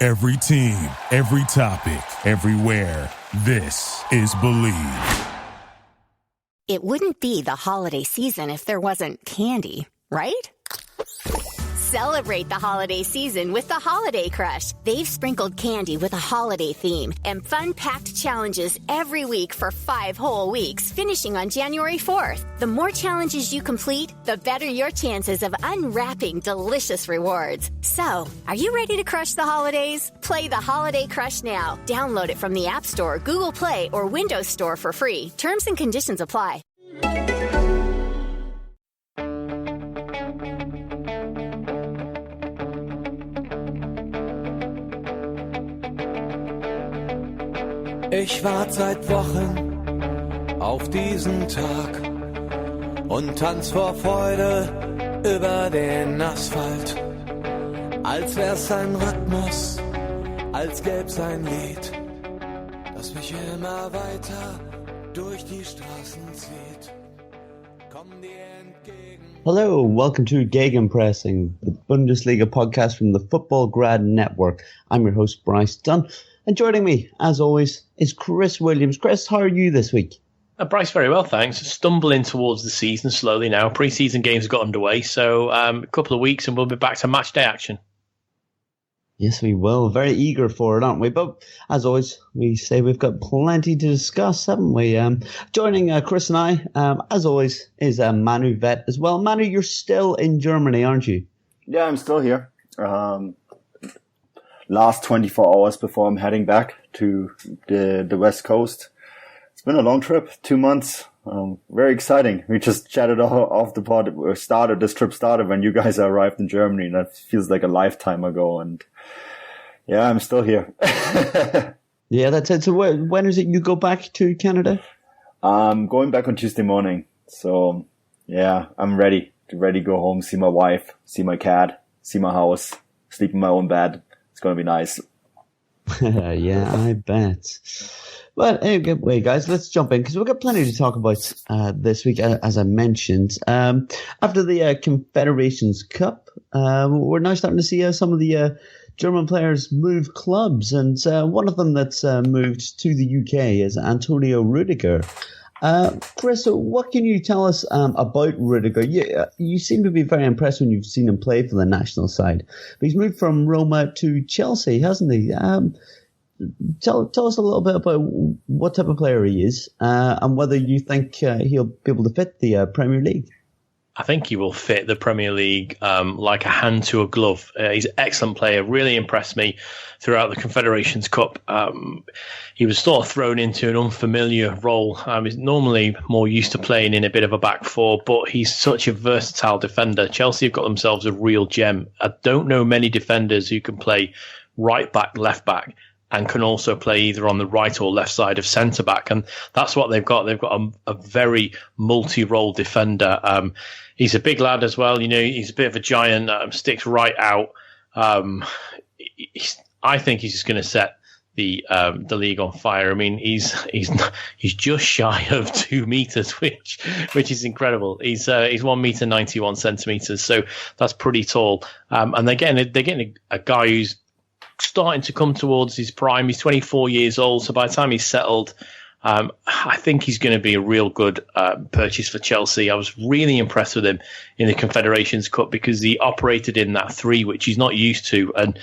Every team, every topic, everywhere. This is Believe. It wouldn't be the holiday season if there wasn't candy, right? Celebrate the holiday season with the Holiday Crush. They've sprinkled candy with a holiday theme and fun-packed challenges every week for 5 whole weeks, finishing on January 4th. The more challenges you complete, the better your chances of unwrapping delicious rewards. So, are you ready to crush the holidays? Play the Holiday Crush now. Download it from the App Store, Google Play, or Windows Store for free. Terms and conditions apply. Ich warte seit Wochen auf diesen Tag und tanz vor Freude über den Asphalt. Als wär's ein Rhythmus, als gäb's ein Lied, das mich immer weiter durch die Straßen zieht. Komm dir entgegen. Hello, welcome to Gegenpressing, the Bundesliga podcast from the Football Grad Network. I'm your host, Bryce Dunn. And joining me, as always, is Chris Williams. Chris, how are you this week? Bryce, very well, thanks. Stumbling towards the season slowly now. Pre-season games have got underway, so a couple of weeks and we'll be back to match day action. Yes, we will. Very eager for it, aren't we? But as always, we say we've got plenty to discuss, haven't we? Joining Chris and I, as always, is Manu Veth as well. Manu, you're still in Germany, aren't you? Yeah, I'm still here. Last 24 hours before I'm heading back to the West Coast. It's been a long trip, 2 months. Very exciting. We just chatted off the pod. This trip started when you guys arrived in Germany, and that feels like a lifetime ago. And yeah, I'm still here. Yeah, that's it. So when is it you go back to Canada? I'm going back on Tuesday morning. So yeah, I'm ready to go home, see my wife, see my cat, see my house, sleep in my own bed. It's going to be nice. Yeah, I bet. But anyway, guys, let's jump in because we've got plenty to talk about this week, as I mentioned. After the Confederations Cup, we're now starting to see some of the German players move clubs, and one of them that's moved to the UK is Antonio Rüdiger. Chris, what can you tell us about Rüdiger? You seem to be very impressed when you've seen him play for the national side. But he's moved from Roma to Chelsea, hasn't he? Tell us a little bit about what type of player he is and whether you think he'll be able to fit the Premier League. I think he will fit the Premier League like a hand to a glove. He's an excellent player, really impressed me throughout the Confederations Cup. He was sort of thrown into an unfamiliar role. He's normally more used to playing in a bit of a back four, but he's such a versatile defender. Chelsea have got themselves a real gem. I don't know many defenders who can play right back, left back, and can also play either on the right or left side of centre-back. And that's what they've got. They've got a very multi-role defender. He's a big lad as well. You know, he's a bit of a giant, sticks right out. I think he's just going to set the league on fire. I mean, he's just shy of 2 meters, which is incredible. He's 1 meter 91 centimeters, so that's pretty tall. And they're getting a guy who's starting to come towards his prime. He's 24 years old, so by the time he's settled, I think he's going to be a real good purchase for Chelsea. I was really impressed with him in the Confederations Cup because he operated in that 3, which he's not used to. And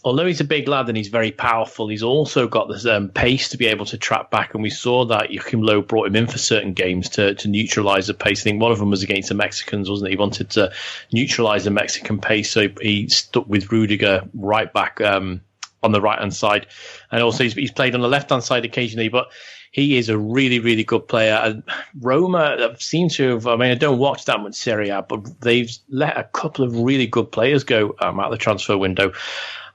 although he's a big lad and he's very powerful, he's also got this pace to be able to trap back. And we saw that Joachim Low brought him in for certain games to neutralise the pace. I think one of them was against the Mexicans, wasn't it? He wanted to neutralise the Mexican pace, so he stuck with Rüdiger right back on the right-hand side. And also he's played on the left-hand side occasionally, but he is a really, really good player. And Roma seem to have, I don't watch that much Serie A, but they've let a couple of really good players go out the transfer window.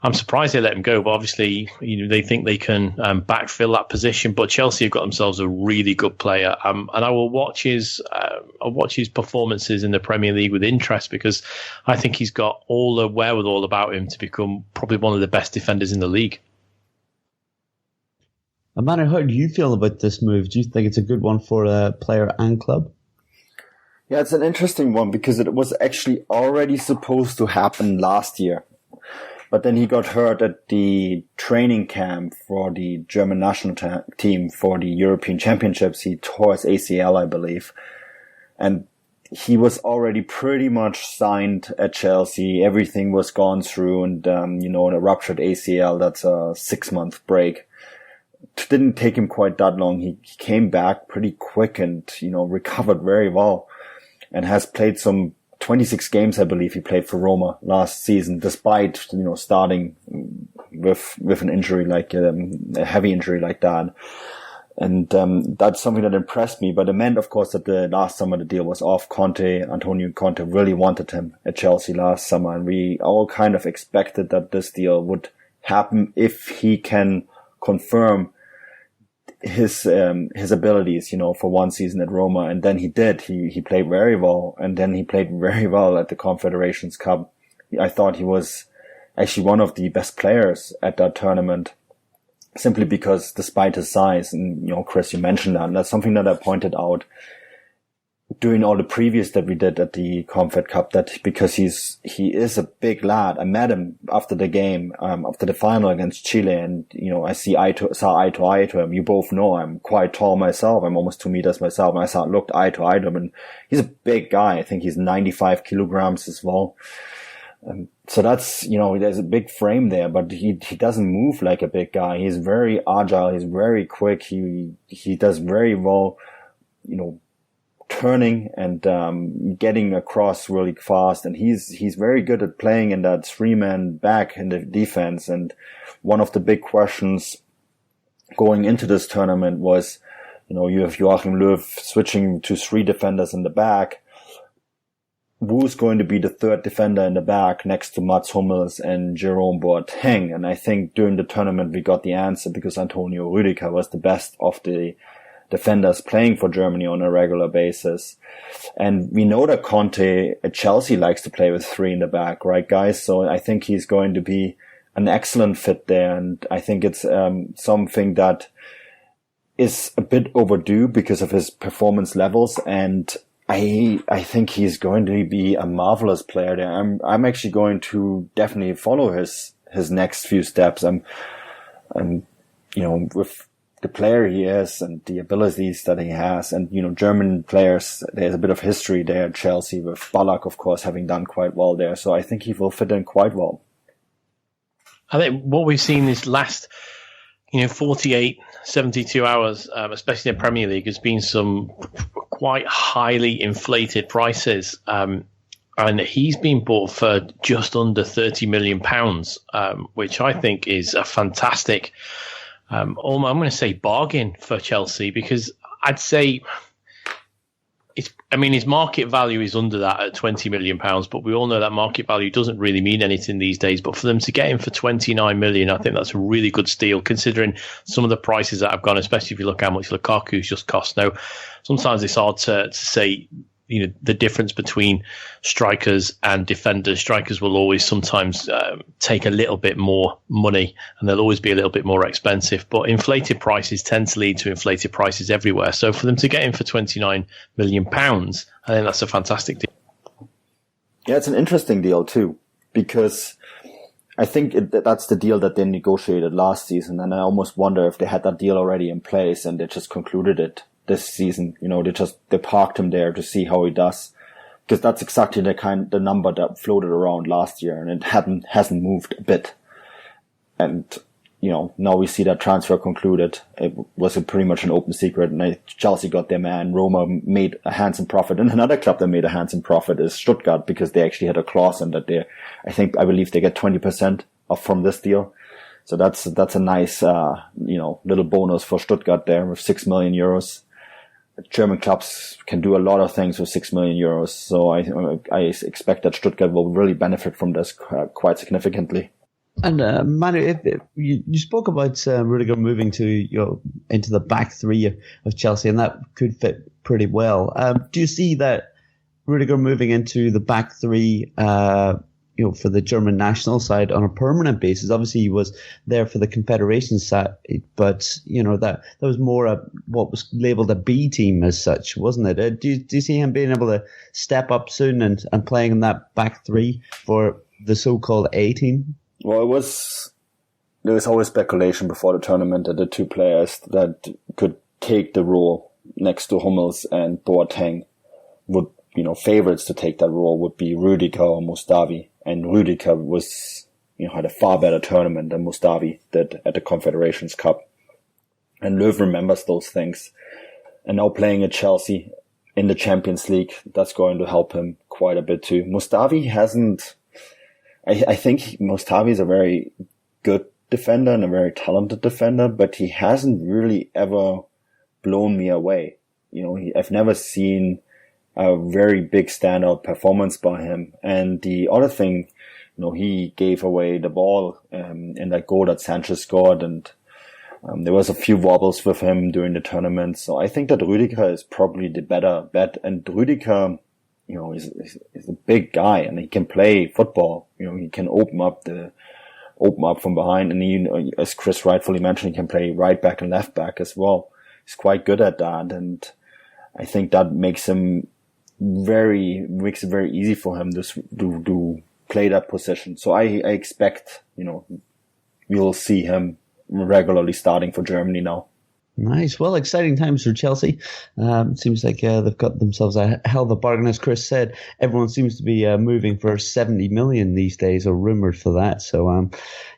I'm surprised they let him go, but obviously, they think they can backfill that position. But Chelsea have got themselves a really good player, and I will watch his performances in the Premier League with interest because I think he's got all the wherewithal about him to become probably one of the best defenders in the league. Amanda, how do you feel about this move? Do you think it's a good one for a player and club? Yeah, it's an interesting one because it was actually already supposed to happen last year. But then he got hurt at the training camp for the German national team for the European Championships. He tore his ACL, I believe. And he was already pretty much signed at Chelsea. Everything was gone through, and, a ruptured ACL, that's a 6-month break. It didn't take him quite that long. He came back pretty quick and, recovered very well, and has played some 26 games, I believe he played for Roma last season, despite, starting with an injury like, a heavy injury like that. And, that's something that impressed me, but it meant, of course, that the last summer the deal was off. Antonio Conte really wanted him at Chelsea last summer, and we all kind of expected that this deal would happen if he can confirm his abilities, for one season at Roma. And then he did. He played very well, and then he played very well at the Confederations Cup. I thought he was actually one of the best players at that tournament, simply because despite his size, and, Chris, you mentioned that, and that's something that I pointed out during all the previews that we did at the Confed Cup, that because he is a big lad. I met him after the game, after the final against Chile, and, I saw eye to eye to him. You both know I'm quite tall myself. I'm almost 2 meters myself, and I looked eye to eye to him, and he's a big guy. I think he's 95 kilograms as well. So that's, there's a big frame there, but he doesn't move like a big guy. He's very agile. He's very quick. He does very well, turning and, getting across really fast. And he's very good at playing in that 3-man back in the defense. And one of the big questions going into this tournament was, you have Joachim Löw switching to 3 defenders in the back. Who's going to be the third defender in the back next to Mats Hummels and Jerome Boateng? And I think during the tournament we got the answer, because Antonio Rüdiger was the best of the defenders playing for Germany on a regular basis. And we know that Conte at Chelsea likes to play with 3 in the back, right, guys? So I think he's going to be an excellent fit there. And I think it's something that is a bit overdue because of his performance levels, and I think he's going to be a marvelous player there. I'm actually going to definitely follow his next few steps. I'm with the player he is and the abilities that he has, and, German players, there's a bit of history there at Chelsea, with Ballack, of course, having done quite well there. So I think he will fit in quite well. I think what we've seen this last, 48, 72 hours, especially in the Premier League, has been some quite highly inflated prices. And he's been bought for just under £30 million, which I think is a fantastic, I'm going to say bargain for Chelsea, because I'd say his market value is under that at £20 million, but we all know that market value doesn't really mean anything these days. But for them to get him for £29 million, I think that's a really good steal, considering some of the prices that have gone, especially if you look how much Lukaku's just cost. Now, sometimes it's hard to say, the difference between strikers and defenders. Strikers will always sometimes take a little bit more money, and they'll always be a little bit more expensive. But inflated prices tend to lead to inflated prices everywhere. So for them to get him for £29 million, I think that's a fantastic deal. Yeah, it's an interesting deal too, because I think that's the deal that they negotiated last season, and I almost wonder if they had that deal already in place and they just concluded it this season. They parked him there to see how he does, because that's exactly the number that floated around last year, and it hasn't moved a bit. And now we see that transfer concluded. It was pretty much an open secret, and Chelsea got their man. Roma made a handsome profit, and another club that made a handsome profit is Stuttgart, because they actually had a clause in that I believe they get 20% off from this deal. So that's a nice little bonus for Stuttgart there with €6 million. German clubs can do a lot of things with €6 million. So I expect that Stuttgart will really benefit from this quite significantly. And Manu, if you spoke about Rüdiger moving into the back 3 of Chelsea, and that could fit pretty well. Do you see that Rüdiger moving into the back 3, for the German national side on a permanent basis? Obviously, he was there for the Confederations side, but that was more what was labelled a B team as such, wasn't it? Do you see him being able to step up soon and playing in that back 3 for the so-called A team? Well, there was always speculation before the tournament that the two players that could take the role next to Hummels and Boateng would, favorites to take that role would be Rüdiger or Mustafi. And Rüdiger had a far better tournament than Mustafi did at the Confederations Cup. And Löw remembers those things. And now playing at Chelsea in the Champions League, that's going to help him quite a bit too. Mustafi hasn't, I think Mustafi is a very good defender and a very talented defender, but he hasn't really ever blown me away. I've never seen a very big standout performance by him. And the other thing, he gave away the ball in that goal that Sanchez scored, and there was a few wobbles with him during the tournament. So I think that Rüdiger is probably the better bet. And Rüdiger, is a big guy and he can play football. He can open up from behind, and he, as Chris rightfully mentioned, he can play right back and left back as well. He's quite good at that, and I think that makes it very easy for him to play that position. So I expect, we'll see him regularly starting for Germany now. Nice. Well, exciting times for Chelsea. It seems like they've got themselves a hell of a bargain. As Chris said, everyone seems to be moving for 70 million these days, or rumored for that. So,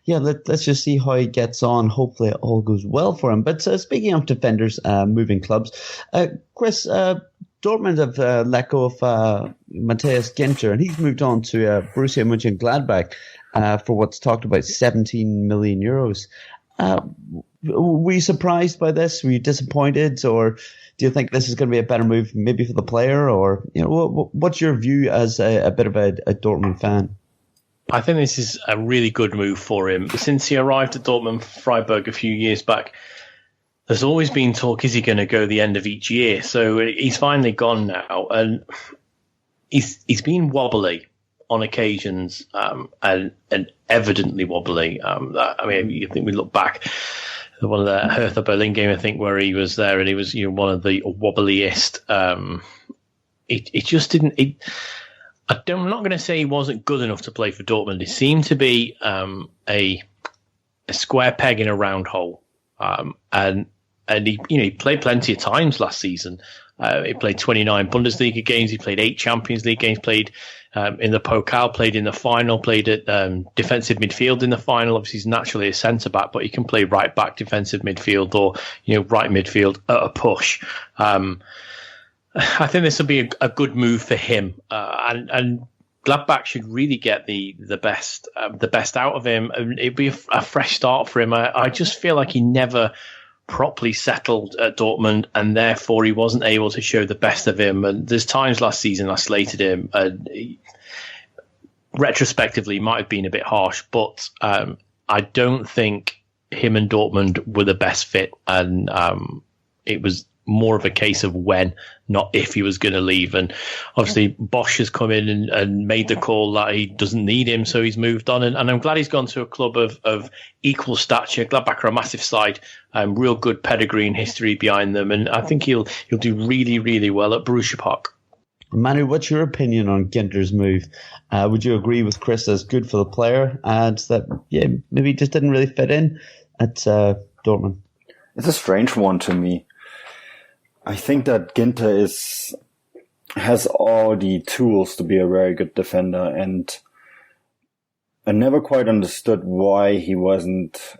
let's just see how he gets on. Hopefully it all goes well for him. But speaking of defenders moving clubs, Chris, Dortmund have let go of Matthias Ginter, and he's moved on to Borussia Mönchengladbach for what's talked about 17 million euros. Were you surprised by this? Were you disappointed, or do you think this is going to be a better move, maybe for the player, or what's your view as a bit of a Dortmund fan? I think this is a really good move for him. Since he arrived at Dortmund Freiburg a few years back, there's always been talk: is he going to go the end of each year? So he's finally gone now, and he's been wobbly on occasions, and evidently wobbly. You think we look back. One of the Hertha Berlin game, I think, where he was there, and he was one of the wobbliest. It just didn't. I'm not going to say he wasn't good enough to play for Dortmund. He seemed to be a square peg in a round hole, and he played plenty of times last season. He played 29 Bundesliga games. He played 8 Champions League games. Played in the Pokal. Played in the final. Played at defensive midfield in the final. Obviously, he's naturally a centre back, but he can play right back, defensive midfield, or right midfield at a push. I think this will be a good move for him, and Gladbach should really get the best out of him. It'd be a fresh start for him. I just feel like he never properly settled at Dortmund, and therefore he wasn't able to show the best of him. And there's times last season I slated him, and retrospectively might have been a bit harsh, but I don't think him and Dortmund were the best fit, and it was more of a case of when, not if, he was going to leave. And obviously Bosch has come in and made the call that he doesn't need him, so he's moved on. And I'm glad he's gone to a club of equal stature. Gladbach are a massive side, real good pedigree and history behind them, and I think he'll do really, really well at Borussia Park. Manu, what's your opinion on Ginter's move? Would you agree with Chris as good for the player, and that maybe he just didn't really fit in at Dortmund? It's a strange one to me. I think that Ginter has all the tools to be a very good defender, and I never quite understood why he wasn't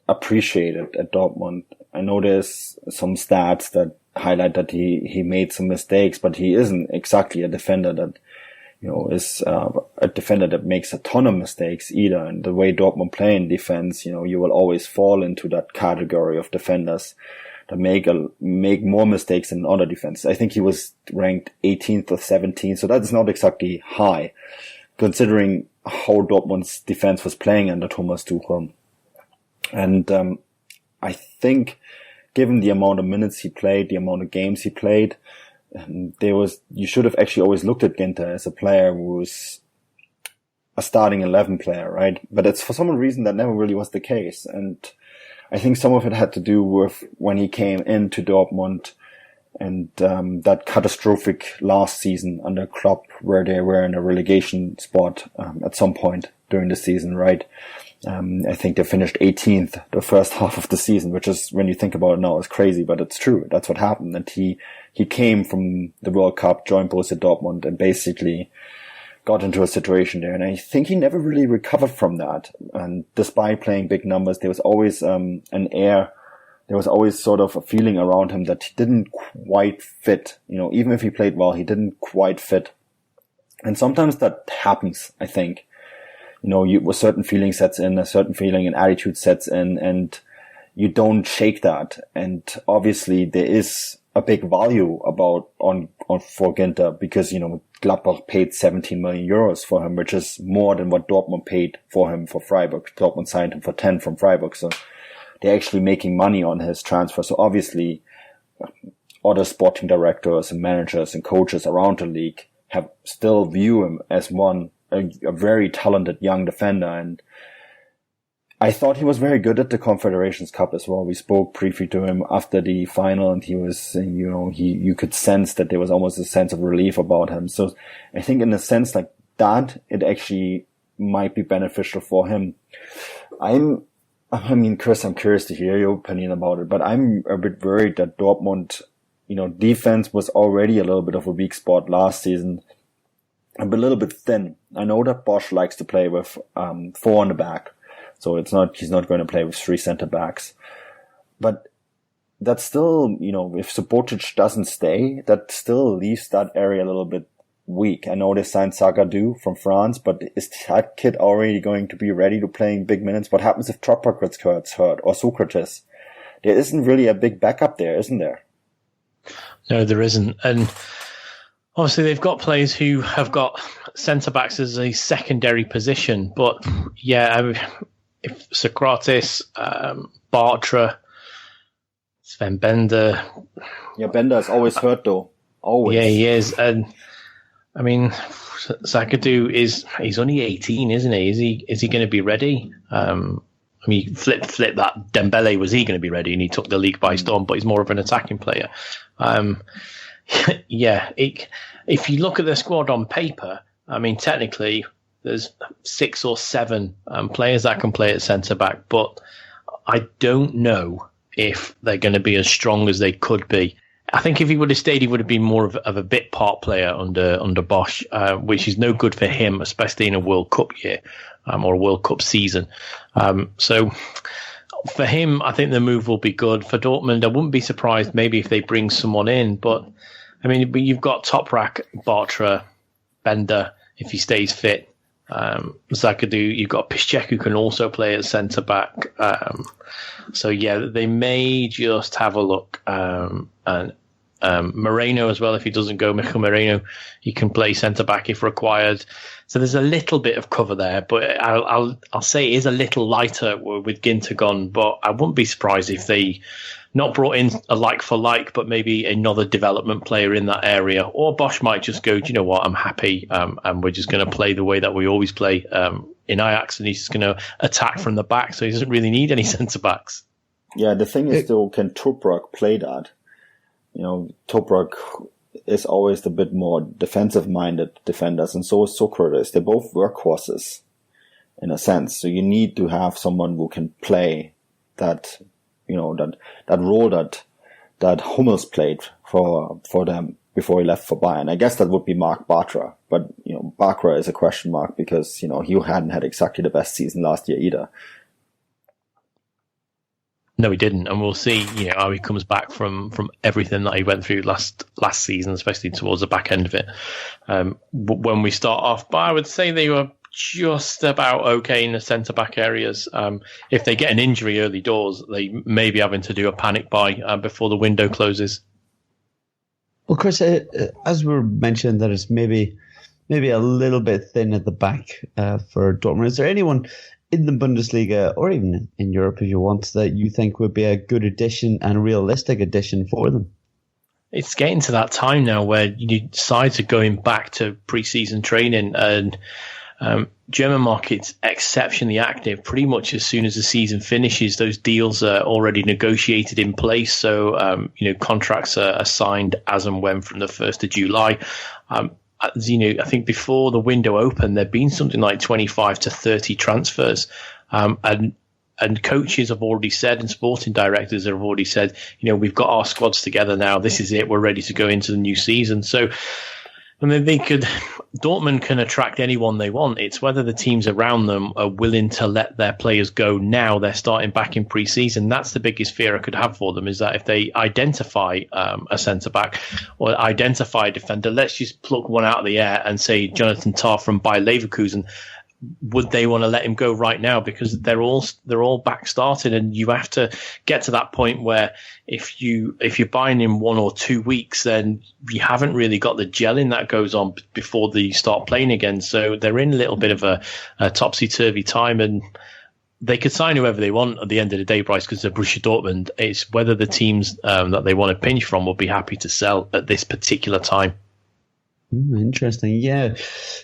appreciated at Dortmund. I know there's some stats that highlight that he made some mistakes, but he isn't exactly a defender that is a defender that makes a ton of mistakes either. And the way Dortmund play in defense, you will always fall into that category of defenders that make more mistakes than other defenses. I think he was ranked 18th or 17th, so that's not exactly high, considering how Dortmund's defense was playing under Thomas Tuchel. And I think, given the amount of minutes he played, the amount of games he played, you should have actually always looked at Ginter as a player who was a starting 11 player, right? But it's for some reason that never really was the case. And I think some of it had to do with when he came into Dortmund and that catastrophic last season under Klopp, where they were in a relegation spot at some point during the season, right? I think they finished 18th the first half of the season, which is, when you think about it now, is crazy, but it's true. That's what happened. And he came from the World Cup, joined Borussia Dortmund, and basically got into a situation there. And I think he never really recovered from that. And despite playing big numbers, there was always an air. There was always sort of a feeling around him that he didn't quite fit. Even if he played well, he didn't quite fit. And sometimes that happens, I think. A certain feeling sets in, a certain feeling and attitude sets in, and you don't shake that. And obviously there is a big value for Ginter, because, Gladbach paid 17 million euros for him, which is more than what Dortmund paid for him for Freiburg. Dortmund signed him for 10 from Freiburg. So they're actually making money on his transfer. So obviously other sporting directors and managers and coaches around the league have still view him as a very talented young defender. And I thought he was very good at the Confederations Cup as well. We spoke briefly to him after the final, and he was, you could sense that there was almost a sense of relief about him. So I think in a sense like that, it actually might be beneficial for him. Chris, I'm curious to hear your opinion about it, but I'm a bit worried that Dortmund, defense was already a little bit of a weak spot last season. A little bit thin. I know that Bosch likes to play with 4 on the back, so he's not going to play with 3 center backs. But that's still, if Subotic doesn't stay, that still leaves that area a little bit weak. I know they signed Saga from France, but is that kid already going to be ready to playing big minutes? What happens if Tropper gets hurt, or Socrates? There isn't really a big backup there, isn't there? No, there isn't. And obviously, they've got players who have got centre-backs as a secondary position. But, if Socrates, Bartra, Sven Bender... Yeah, Bender is always hurt, though. Always. Yeah, he is. And, Zagadou he's only 18, isn't he? Is he going to be ready? Flip that. Dembele, was he going to be ready? And he took the league by storm, but he's more of an attacking player. If you look at the squad on paper, technically there's 6 or 7 players that can play at centre back, but I don't know if they're going to be as strong as they could be. I think if he would have stayed, he would have been more of a bit part player under Bosch, which is no good for him, especially in a World Cup year or a World Cup season. So for him, I think the move will be good. For Dortmund, I wouldn't be surprised maybe if they bring someone in, but you've got Toprak, Bartra, Bender, if he stays fit. Zagadou, you've got Piszczek, who can also play at centre back. They may just have a look. And Moreno as well, if he doesn't go, Mikel Moreno, he can play centre back if required. So there's a little bit of cover there, but I'll say it is a little lighter with Ginter gone. But I wouldn't be surprised if they not brought in a like for like, but maybe another development player in that area. Or Bosch might just go, do you know what, I'm happy, and we're just going to play the way that we always play in Ajax, and he's just going to attack from the back, so he doesn't really need any centre backs. Yeah, the thing is, though, can Toprak play that? Toprak is always a bit more defensive-minded defenders, and so is Socrates. They're both workhorses, in a sense. So you need to have someone who can play that, that role that Hummels played for them before he left for Bayern. I guess that would be Marc Bartra, but Bartra is a question mark because he hadn't had exactly the best season last year either. No, he didn't, and we'll see. How he comes back from everything that he went through last season, especially towards the back end of it. When we start off, but I would say they were just about okay in the centre back areas. If they get an injury early doors, they may be having to do a panic buy before the window closes. Well, Chris, as we were mentioning, that it's maybe a little bit thin at the back for Dortmund. Is there anyone in the Bundesliga, or even in Europe if you want, that you think would be a good addition and a realistic addition for them? It's getting to that time now where sides are going back to pre-season training, and German market's exceptionally active. Pretty much as soon as the season finishes, those deals are already negotiated in place. So, contracts are signed as and when from the 1st of July. I think before the window opened, there'd been something like 25 to 30 transfers And coaches have already said, and sporting directors have already said, we've got our squads together now. This is it. We're ready to go into the new season. So, Dortmund can attract anyone they want. It's whether the teams around them are willing to let their players go now they're starting back in pre-season. That's the biggest fear I could have for them, is that if they identify a centre-back or identify a defender, let's just pluck one out of the air and say Jonathan Tah from Bayer Leverkusen, would they want to let him go right now? Because they're all back started, and you have to get to that point where if you're buying in 1 or 2 weeks, then you haven't really got the gelling that goes on before they start playing again. So they're in a little bit of a topsy-turvy time, and they could sign whoever they want at the end of the day, Bryce, because they're Borussia Dortmund. It's whether the teams that they want to pinch from will be happy to sell at this particular time. Interesting. Yeah.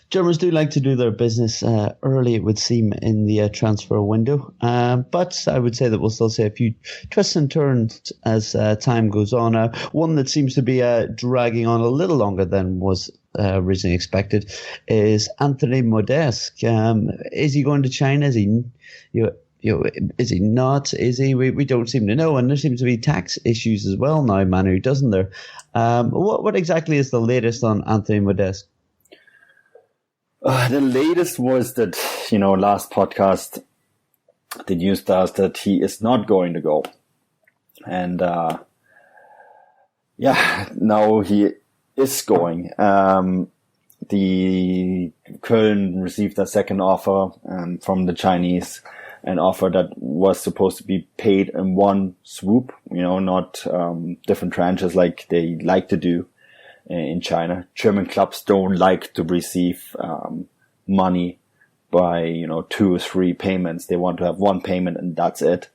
Germans do like to do their business early, it would seem, in the transfer window. But I would say that we'll still see a few twists and turns as time goes on. One that seems to be dragging on a little longer than was originally expected is Anthony Modeste. Is he going to China? Is he, is he not? Is he? We don't seem to know. And there seems to be tax issues as well now, Manu, doesn't there? What exactly is the latest on Anthony Modeste? The latest was that, last podcast, the news does that he is not going to go. And, now he is going. The Köln received a second offer from the Chinese, an offer that was supposed to be paid in one swoop, not different tranches like they like to do in China. German clubs don't like to receive money by 2 or 3 payments. They want to have one payment and that's it.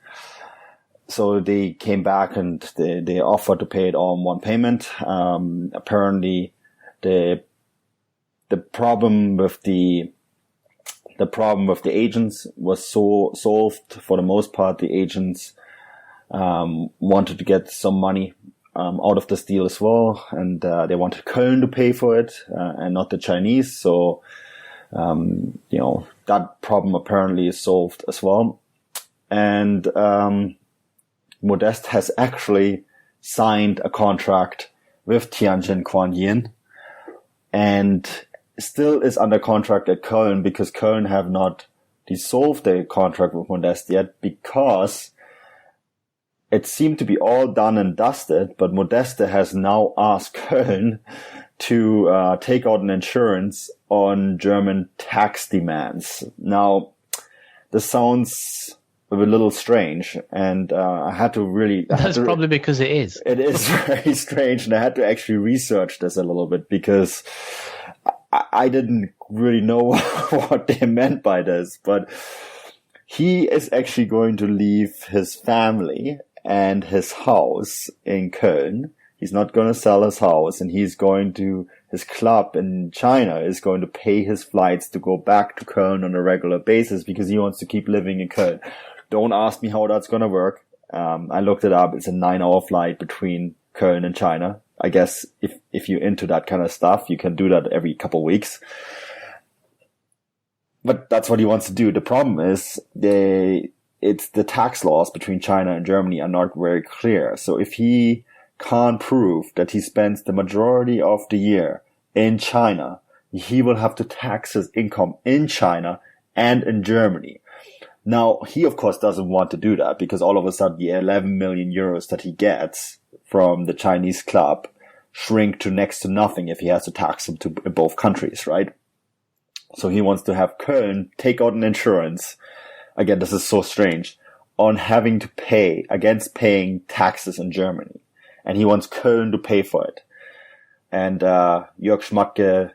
So they came back and they offered to pay it all in one payment. Apparently, the problem with the agents was so solved for the most part. The agents wanted to get some money out of this deal as well, and they wanted Köln to pay for it and not the Chinese. So that problem apparently is solved as well. And Modeste has actually signed a contract with Tianjin Quanyin, and still is under contract at Köln, because Köln have not dissolved their contract with Modeste yet, because it seemed to be all done and dusted, but Modeste has now asked Köln to take out an insurance on German tax demands. Now, this sounds a little strange, and I had to really... That's probably because it is. It is very strange, and I had to actually research this a little bit, because I didn't really know what they meant by this, but he is actually going to leave his family and his house in Köln. He's not going to sell his house, and his club in China is going to pay his flights to go back to Köln on a regular basis, because he wants to keep living in Köln. Don't ask me how that's going to work. I looked it up. It's a 9-hour flight between Köln and China. I guess if you're into that kind of stuff, you can do that every couple of weeks. But that's what he wants to do. The problem is it's the tax laws between China and Germany are not very clear. So if he can't prove that he spends the majority of the year in China, he will have to tax his income in China and in Germany. Now, he of course doesn't want to do that, because all of a sudden the 11 million euros that he gets from the Chinese club shrink to next to nothing if he has to tax them in both countries, right? So he wants to have Köln take out an insurance. Again, this is so strange, on having to pay against paying taxes in Germany. And he wants Köln to pay for it. And Jörg Schmatke,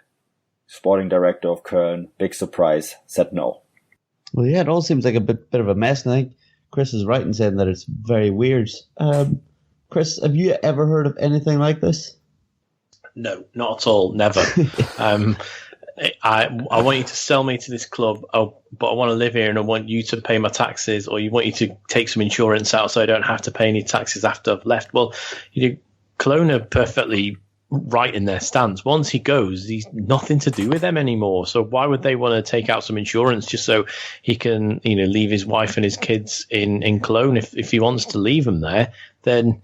sporting director of Köln, big surprise, said no. Well, yeah, it all seems like a bit of a mess. And I think Chris is right in saying that it's very weird. Chris, have you ever heard of anything like this? No, not at all. Never. I want you to sell me to this club, but I want to live here and I want you to pay my taxes, or you want you to take some insurance out so I don't have to pay any taxes after I've left. Well, Cologne are perfectly right in their stance. Once he goes, he's nothing to do with them anymore. So why would they want to take out some insurance just so he can, leave his wife and his kids in Cologne? If he wants to leave them there, then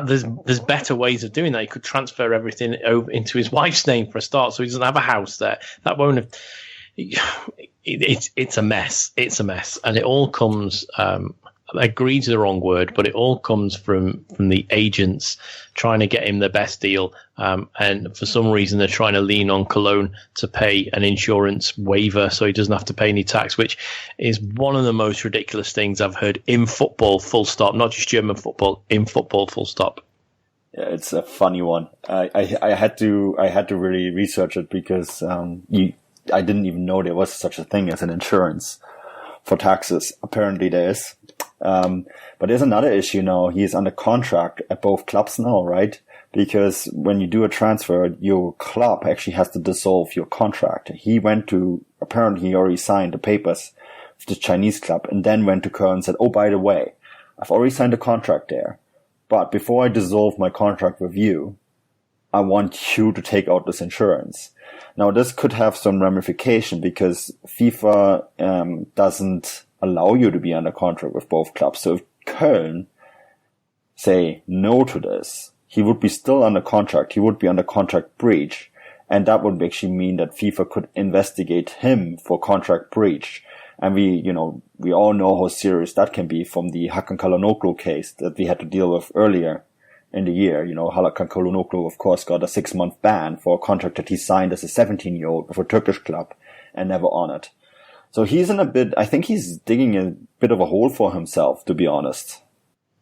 there's better ways of doing that. He could transfer everything over into his wife's name for a start, so he doesn't have a house there. That won't have. It's a mess. It's a mess, and it all comes. Agreed's the wrong word, but it all comes from the agents trying to get him the best deal. And for some reason, they're trying to lean on Cologne to pay an insurance waiver so he doesn't have to pay any tax, which is one of the most ridiculous things I've heard in football, full stop, not just German football, in football, full stop. Yeah, it's a funny one. I had to really research it because I didn't even know there was such a thing as an insurance for taxes. Apparently there is. But there's another issue now. He's under contract at both clubs now, right? Because when you do a transfer, your club actually has to dissolve your contract. Apparently he already signed the papers with the Chinese club and then went to Köln and said, oh, by the way, I've already signed a contract there. But before I dissolve my contract with you, I want you to take out this insurance. Now, this could have some ramification because FIFA doesn't allow you to be under contract with both clubs. So if Köln say no to this, he would be still under contract. He would be under contract breach. And that would actually mean that FIFA could investigate him for contract breach. And we all know how serious that can be from the Hakan Çalhanoğlu case that we had to deal with earlier in the year. Hakan Çalhanoğlu, of course, got a 6-month ban for a contract that he signed as a 17-year-old with a Turkish club and never honored. So I think he's digging a bit of a hole for himself, to be honest.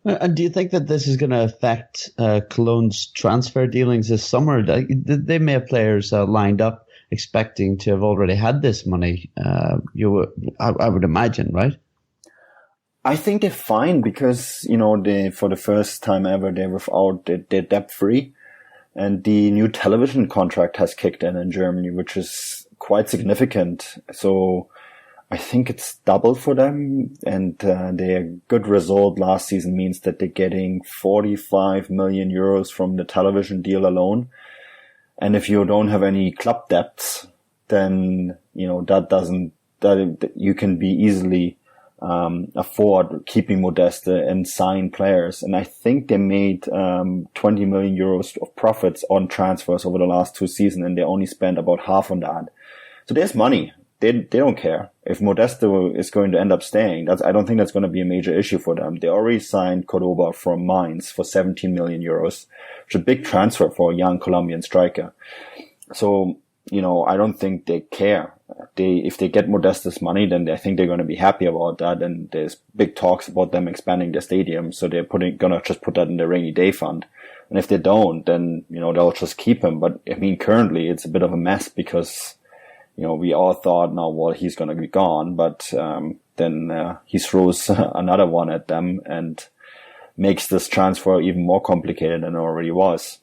And do you think that this is going to affect Cologne's transfer dealings this summer? They may have players lined up expecting to have already had this money. I would imagine, right? I think they're fine because, for the first time ever, they're debt free. And the new television contract has kicked in Germany, which is quite significant. So I think it's doubled for them, and their good result last season means that they're getting 45 million euros from the television deal alone. And if you don't have any club debts, then, that you can be easily afford keeping Modeste and sign players. And I think they made 20 million euros of profits on transfers over the last 2 seasons, and they only spent about half on that. So there's money. They don't care. If Modeste is going to end up staying, I don't think that's going to be a major issue for them. They already signed Cordoba from Mainz for 17 million euros, which is a big transfer for a young Colombian striker. So, I don't think they care. If they get Modeste's money, then I think they're going to be happy about that. And there's big talks about them expanding their stadium. So they're gonna just put that in the rainy day fund. And if they don't, then, they'll just keep him. But currently it's a bit of a mess because, we all thought now, well, he's going to be gone, but then he throws another one at them and makes this transfer even more complicated than it already was.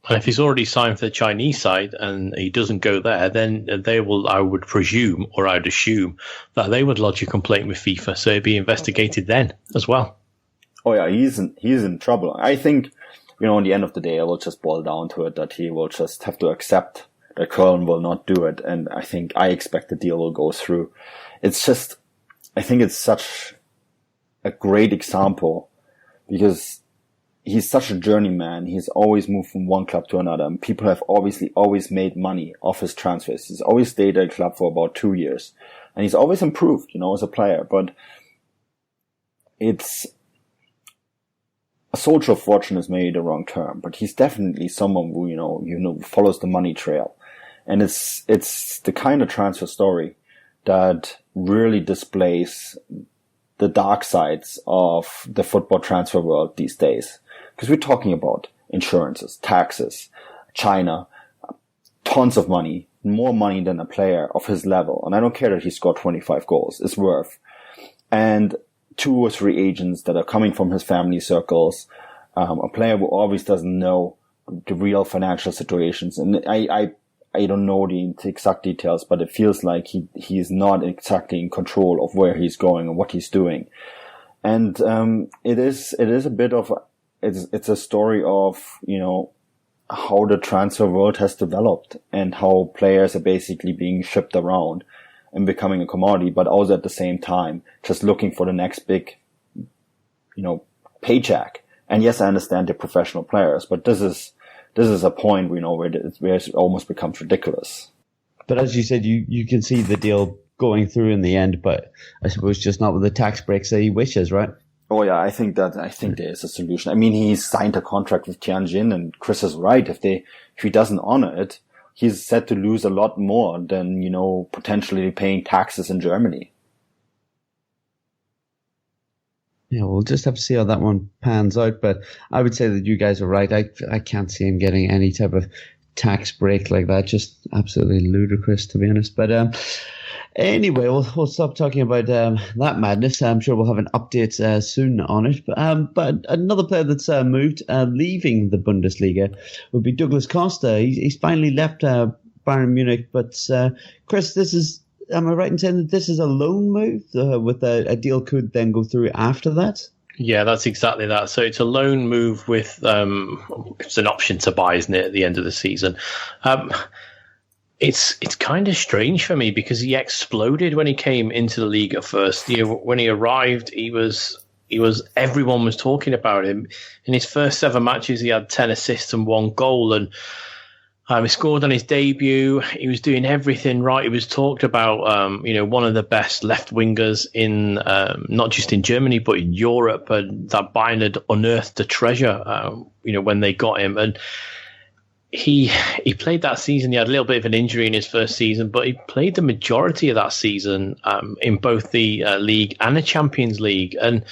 And if he's already signed for the Chinese side and he doesn't go there, then they will, I would presume, or I'd assume, that they would lodge a complaint with FIFA, so it'd be investigated then as well. Oh yeah, he's in trouble. I think, in the end of the day, it will just boil down to it that he will just have to accept that Köln will not do it, and I expect the deal will go through. It's just, I think it's such a great example because he's such a journeyman. He's always moved from one club to another, and people have obviously always made money off his transfers. He's always stayed at a club for about 2 years, and he's always improved, as a player. But it's a soldier of fortune is maybe the wrong term, but he's definitely someone who follows the money trail. And it's the kind of transfer story that really displays the dark sides of the football transfer world these days. Because we're talking about insurances, taxes, China, tons of money, more money than a player of his level. And I don't care that he scored 25 goals, it's worth. And 2 or 3 agents that are coming from his family circles, a player who always doesn't know the real financial situations. And I don't know the exact details, but it feels like he is not exactly in control of where he's going and what he's doing. And it is a bit of it's a story of how the transfer world has developed and how players are basically being shipped around and becoming a commodity, but also at the same time just looking for the next big, paycheck. And yes, I understand they're professional players, but this is a point, where it almost becomes ridiculous. But as you said, you can see the deal going through in the end, but I suppose just not with the tax breaks that he wishes, right? Oh yeah, I think there is a solution. I mean, he signed a contract with Tianjin, and Chris is right. If he doesn't honor it, he's set to lose a lot more than, potentially paying taxes in Germany. Yeah, we'll just have to see how that one pans out. But I would say that you guys are right. I can't see him getting any type of tax break like that. Just absolutely ludicrous, to be honest. But anyway, we'll stop talking about that madness. I'm sure we'll have an update soon on it. But another player that's moved, leaving the Bundesliga, would be Douglas Costa. He's finally left Bayern Munich. But Chris, am I right in saying that this is a loan move with a deal could then go through after that? Yeah, that's exactly that. So it's a loan move with it's an option to buy, isn't it, at the end of the season? It's kind of strange for me because he exploded when he came into the league at first. When he arrived, he was everyone was talking about him. In his first 7 matches, he had 10 assists and 1 goal, and he scored on his debut. He was doing everything right. He was talked about, one of the best left wingers in not just in Germany but in Europe, and that Bayern had unearthed a treasure. When they got him, and he played that season. He had a little bit of an injury in his first season, but he played the majority of that season in both the league and the Champions League, and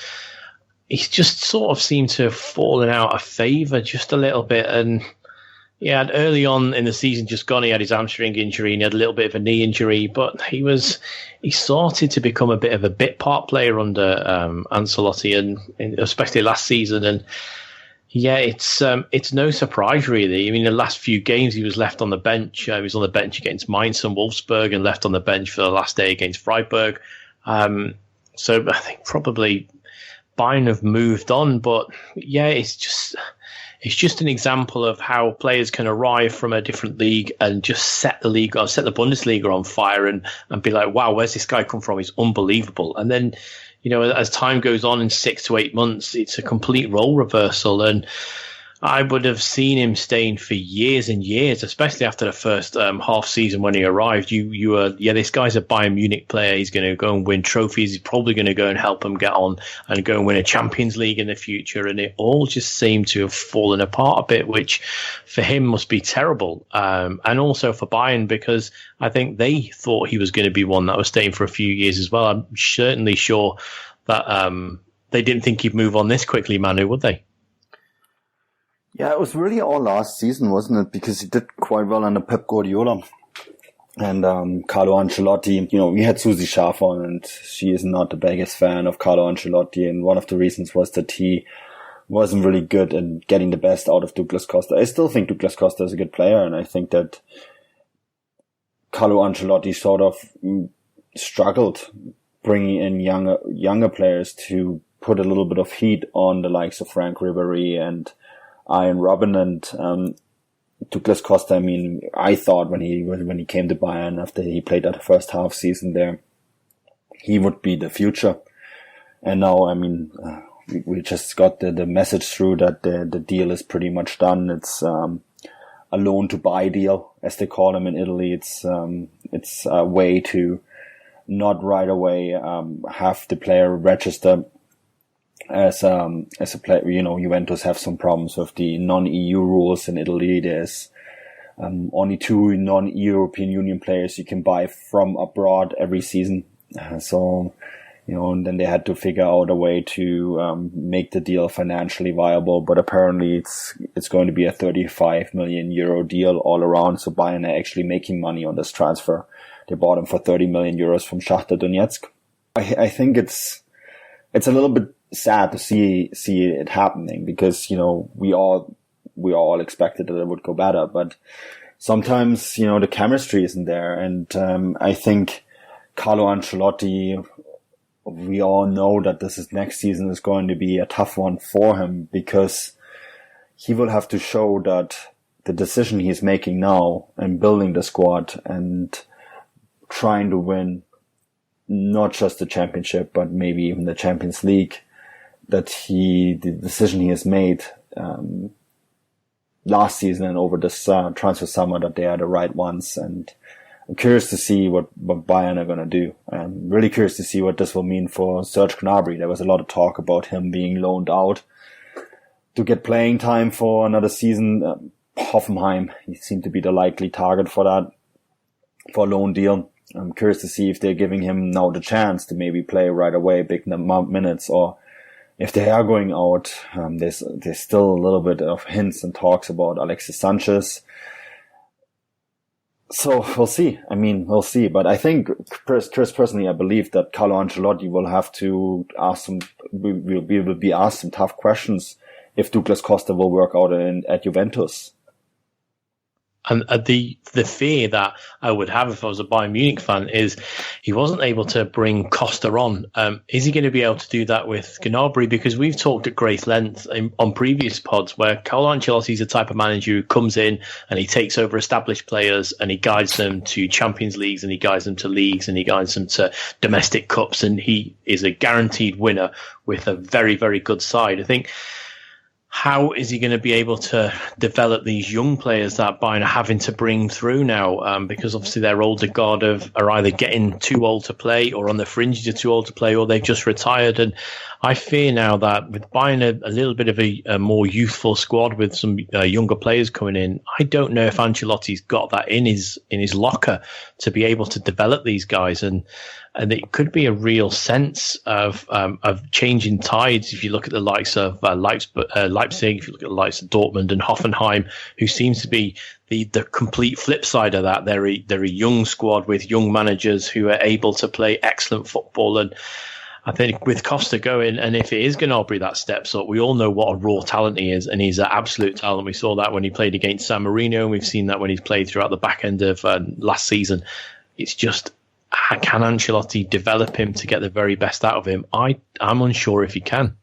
he's just sort of seemed to have fallen out of favour just a little bit. And he had early on in the season just gone, he had his hamstring injury and he had a little bit of a knee injury, but he started to become a bit of a bit part player under Ancelotti, and especially last season. And yeah, it's no surprise really. I mean, the last few games he was left on the bench. He was on the bench against Mainz and Wolfsburg and left on the bench for the last day against Freiburg. So I think probably Bayern have moved on, but yeah, it's just an example of how players can arrive from a different league and just set the Bundesliga on fire and be like, wow, where's this guy come from? He's unbelievable. And then, as time goes on in 6 to 8 months, it's a complete role reversal. And I would have seen him staying for years and years, especially after the first half season when he arrived. You were, this guy's a Bayern Munich player. He's going to go and win trophies. He's probably going to go and help him get on and go and win a Champions League in the future. And it all just seemed to have fallen apart a bit, which for him must be terrible. And also for Bayern, because I think they thought he was going to be one that was staying for a few years as well. I'm certainly sure that they didn't think he'd move on this quickly, Manu, would they? Yeah, it was really all last season, wasn't it? Because he did quite well under Pep Guardiola and Carlo Ancelotti. We had Susi Schaffer, and she is not the biggest fan of Carlo Ancelotti. And one of the reasons was that he wasn't really good at getting the best out of Douglas Costa. I still think Douglas Costa is a good player, and I think that Carlo Ancelotti sort of struggled bringing in younger players to put a little bit of heat on the likes of Frank Ribéry and Ian Robben. And Douglas Costa, I mean, I thought when he came to Bayern after he played that first half season there, he would be the future. And now, I mean, we just got the message through that the deal is pretty much done. It's a loan to buy deal, as they call them in Italy. It's a way to not right away have the player register as a player. Juventus have some problems with the non-EU rules in Italy. There's only 2 non-European Union players you can buy from abroad every season. And then they had to figure out a way to make the deal financially viable. But apparently it's going to be a 35 million euro deal all around. So Bayern are actually making money on this transfer. They bought him for 30 million euros from Shakhtar Donetsk. I think it's a little bit sad to see it happening, because we all expected that it would go better, but sometimes the chemistry isn't there. And I think Carlo Ancelotti, we all know that next season is going to be a tough one for him, because he will have to show that the decision he's making now and building the squad and trying to win not just the championship, but maybe even the Champions League, the decision he has made last season and over this transfer summer, that they are the right ones. And I'm curious to see what Bayern are going to do. I'm really curious to see what this will mean for Serge Gnabry. There was a lot of talk about him being loaned out to get playing time for another season. Hoffenheim, he seemed to be the likely target for that, for a loan deal. I'm curious to see if they're giving him now the chance to maybe play right away, big minutes, or if they are going out. There's still a little bit of hints and talks about Alexis Sanchez. So we'll see. We'll see. But I think, Chris, personally, I believe that Carlo Ancelotti will have to will be asked some tough questions if Douglas Costa will work out at Juventus. And the fear that I would have if I was a Bayern Munich fan is he wasn't able to bring Costa on. Is he going to be able to do that with Gnabry? Because we've talked at great length on previous pods where Carlo Ancelotti is the type of manager who comes in and he takes over established players and he guides them to Champions Leagues and he guides them to leagues and he guides them to domestic cups, and he is a guaranteed winner with a very, very good side. I think, how is he going to be able to develop these young players that Bayern are having to bring through now? Because obviously their older guard are either getting too old to play or on the fringes are too old to play, or they've just retired. And I fear now that with Bayern a little bit of a more youthful squad with some younger players coming in, I don't know if Ancelotti's got that in his locker to be able to develop these guys. And it could be a real sense of changing tides. If you look at the likes of Leipzig, if you look at the likes of Dortmund and Hoffenheim, who seems to be the complete flip side of that. They're a young squad with young managers who are able to play excellent football. And I think with Costa going, and if it is Gnabry that steps up, we all know what a raw talent he is, and he's an absolute talent. We saw that when he played against San Marino, and we've seen that when he's played throughout the back end of last season. It's just, can Ancelotti develop him to get the very best out of him? I'm unsure if he can.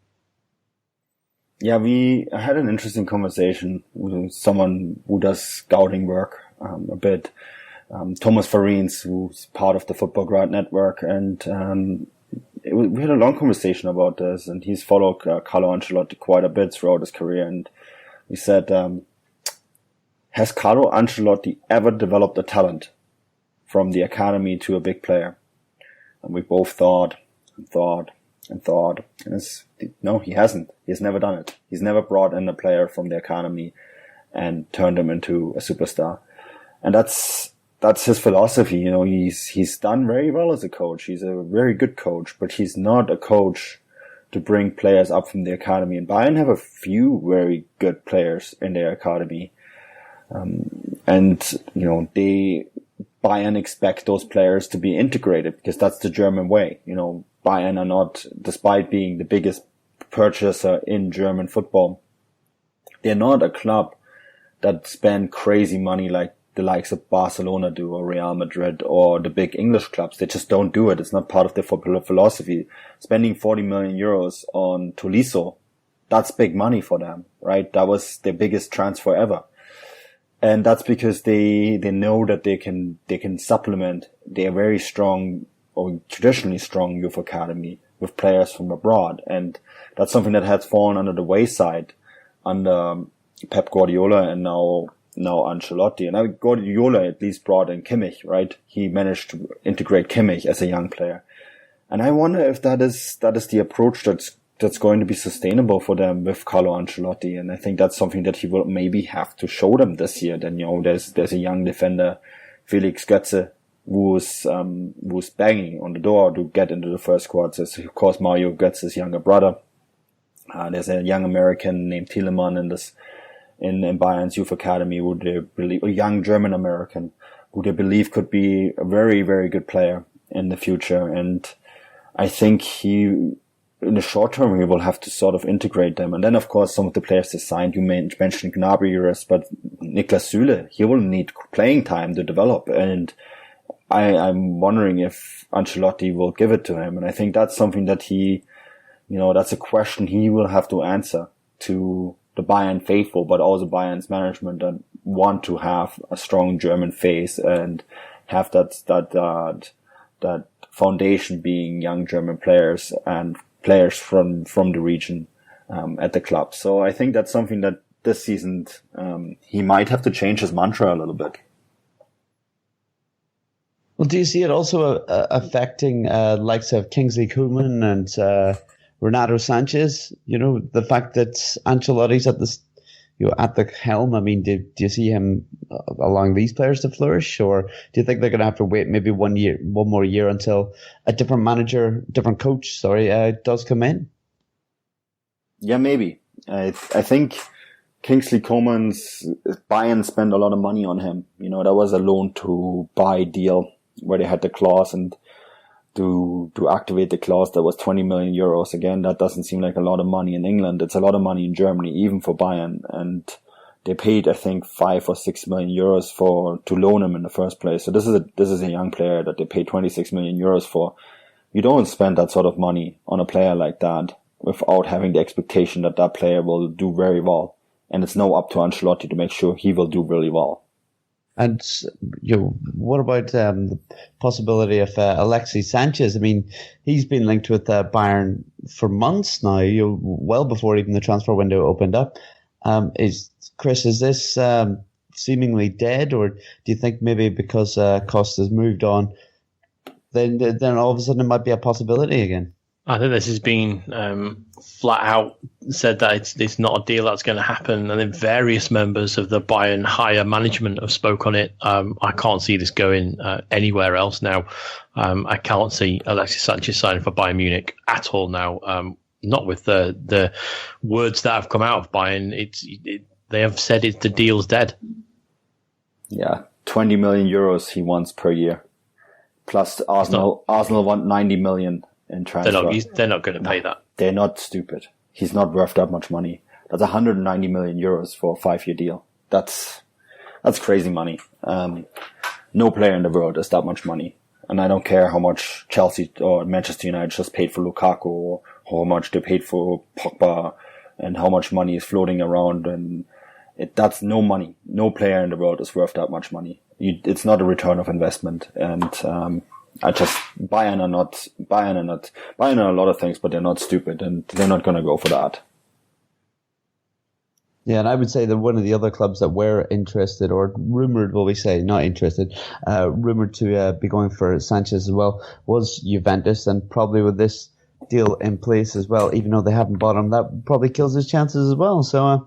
Yeah, we had an interesting conversation with someone who does scouting work a bit, Thomas Farines, who's part of the Football Grad Network, and we had a long conversation about this, and he's followed Carlo Ancelotti quite a bit throughout his career, and we said, has Carlo Ancelotti ever developed a talent from the academy to a big player? And we both thought, and no, he hasn't. He's never done it. He's never brought in a player from the academy and turned him into a superstar. And that's his philosophy. You know, he's done very well as a coach. He's a very good coach, but he's not a coach to bring players up from the academy. And Bayern have a few very good players in their academy. And, you know, Bayern expect those players to be integrated because that's the German way. You know, Bayern are not, despite being the biggest purchaser in German football, they're not a club that spend crazy money like the likes of Barcelona do, or Real Madrid, or the big English clubs. They just don't do it. It's not part of their football philosophy. Spending 40 million euros on Tolisso, that's big money for them, right? That was their biggest transfer ever. And that's because they know that they can supplement their very strong, or traditionally strong, youth academy with players from abroad. And that's something that has fallen under the wayside under Pep Guardiola and now Ancelotti. And now Guardiola at least brought in Kimmich, right? He managed to integrate Kimmich as a young player. And I wonder if that is the approach that's going to be sustainable for them with Carlo Ancelotti. And I think that's something that he will maybe have to show them this year. Then, you know, there's a young defender, Felix Götze, who's banging on the door to get into the first squad. There's, of course, Mario Götze's younger brother. There's a young American named Thielemann in Bayern's youth academy, who they believe, a young German American, who they believe could be a very, very good player in the future. And I think in the short term, he will have to sort of integrate them. And then, of course, some of the players they signed, you mentioned Gnabry, but Niklas Süle, he will need playing time to develop. And I'm wondering if Ancelotti will give it to him. And I think that's something that that's a question he will have to answer to the Bayern faithful, but also Bayern's management. And want to have a strong German face and have that foundation being young German players and players from the region at the club. So I think that's something that this season he might have to change his mantra a little bit. Well, do you see it also affecting likes of Kingsley Coman and Renato Sanchez? You know, the fact that Ancelotti's at the helm. I mean, do you see him allowing these players to flourish, or do you think they're going to have to wait maybe one more year until a different coach, does come in? Yeah, maybe. I think Kingsley Coman's Bayern spent a lot of money on him. You know, that was a loan to buy deal where they had the clause, and to activate the clause that was 20 million euros. Again, that doesn't seem like a lot of money in England. It's a lot of money in Germany, even for Bayern. And they paid, I think, 5 or 6 million euros to loan him in the first place. So this is a young player that they paid 26 million euros for. You don't spend that sort of money on a player like that without having the expectation that that player will do very well. And it's now up to Ancelotti to make sure he will do really well. And what about the possibility of Alexis Sanchez? I mean, he's been linked with Bayern for months now, well before even the transfer window opened up. Is this seemingly dead, or do you think maybe because Costa's moved on, then all of a sudden it might be a possibility again? I think this has been flat out said that it's not a deal that's going to happen. And then various members of the Bayern higher management have spoke on it. I can't see this going anywhere else now. I can't see Alexis Sanchez signing for Bayern Munich at all now. Not with the words that have come out of Bayern. They have said the deal's dead. Yeah, 20 million euros he wants per year. Plus Arsenal want 90 million. In transfer. They're not going to pay that. They're not stupid. He's not worth that much money. That's 190 million euros for a 5-year deal. That's crazy money. No player in the world has that much money. And I don't care how much Chelsea or Manchester United just paid for Lukaku, or how much they paid for Pogba, and how much money is floating around. And that's no money. No player in the world is worth that much money. It's not a return of investment. And Bayern are a lot of things, but they're not stupid, and they're not going to go for that. Yeah, and I would say that one of the other clubs that were interested, or rumoured, rumoured to be going for Sanchez as well, was Juventus, and probably with this deal in place as well, even though they haven't bought him, that probably kills his chances as well. So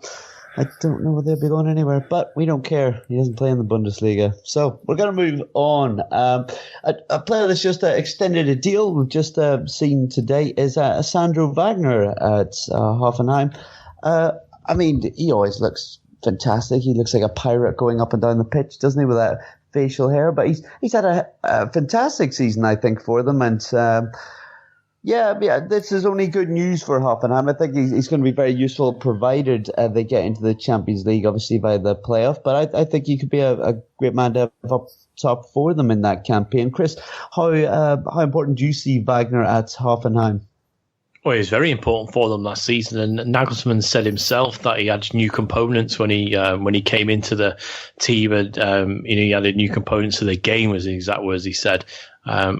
I don't know whether they'll be going anywhere, but we don't care. He doesn't play in the Bundesliga. So we're going to move on. A player that's just extended a deal we've just seen today is Sandro Wagner at Hoffenheim. I mean, he always looks fantastic. He looks like a pirate going up and down the pitch, doesn't he, with that facial hair? But he's had a fantastic season, I think, for them. And Yeah, this is only good news for Hoffenheim. I think he's going to be very useful, provided they get into the Champions League, obviously, via the playoff. But I think he could be a great man to have up top for them in that campaign. Chris, how important do you see Wagner at Hoffenheim? Well, he was very important for them last season, and Nagelsmann said himself that he had new components when he came into the team, and he added new components to the game, was the exact words he said.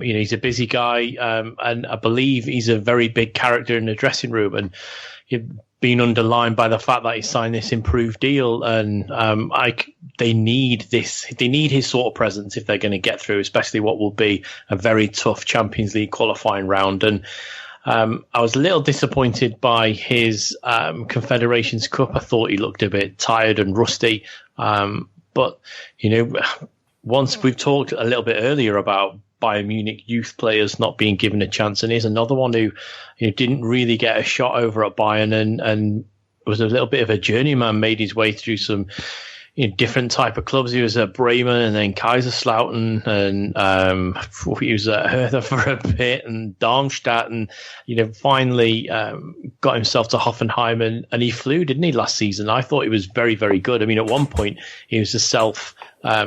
He's a busy guy, and I believe he's a very big character in the dressing room, and he's been underlined by the fact that he signed this improved deal, and they need his sort of presence if they're going to get through, especially what will be a very tough Champions League qualifying round. And I was a little disappointed by his Confederations Cup. I thought he looked a bit tired and rusty, but once we've talked a little bit earlier about Bayern Munich youth players not being given a chance, and here's another one who didn't really get a shot over at Bayern and was a little bit of a journeyman, made his way through some different type of clubs. He was at Bremen and then Kaiserslautern, and he was at Hertha for a bit, and Darmstadt, and finally got himself to Hoffenheim, and he flew, didn't he, last season? I thought he was very, very good. I mean, at one point he was a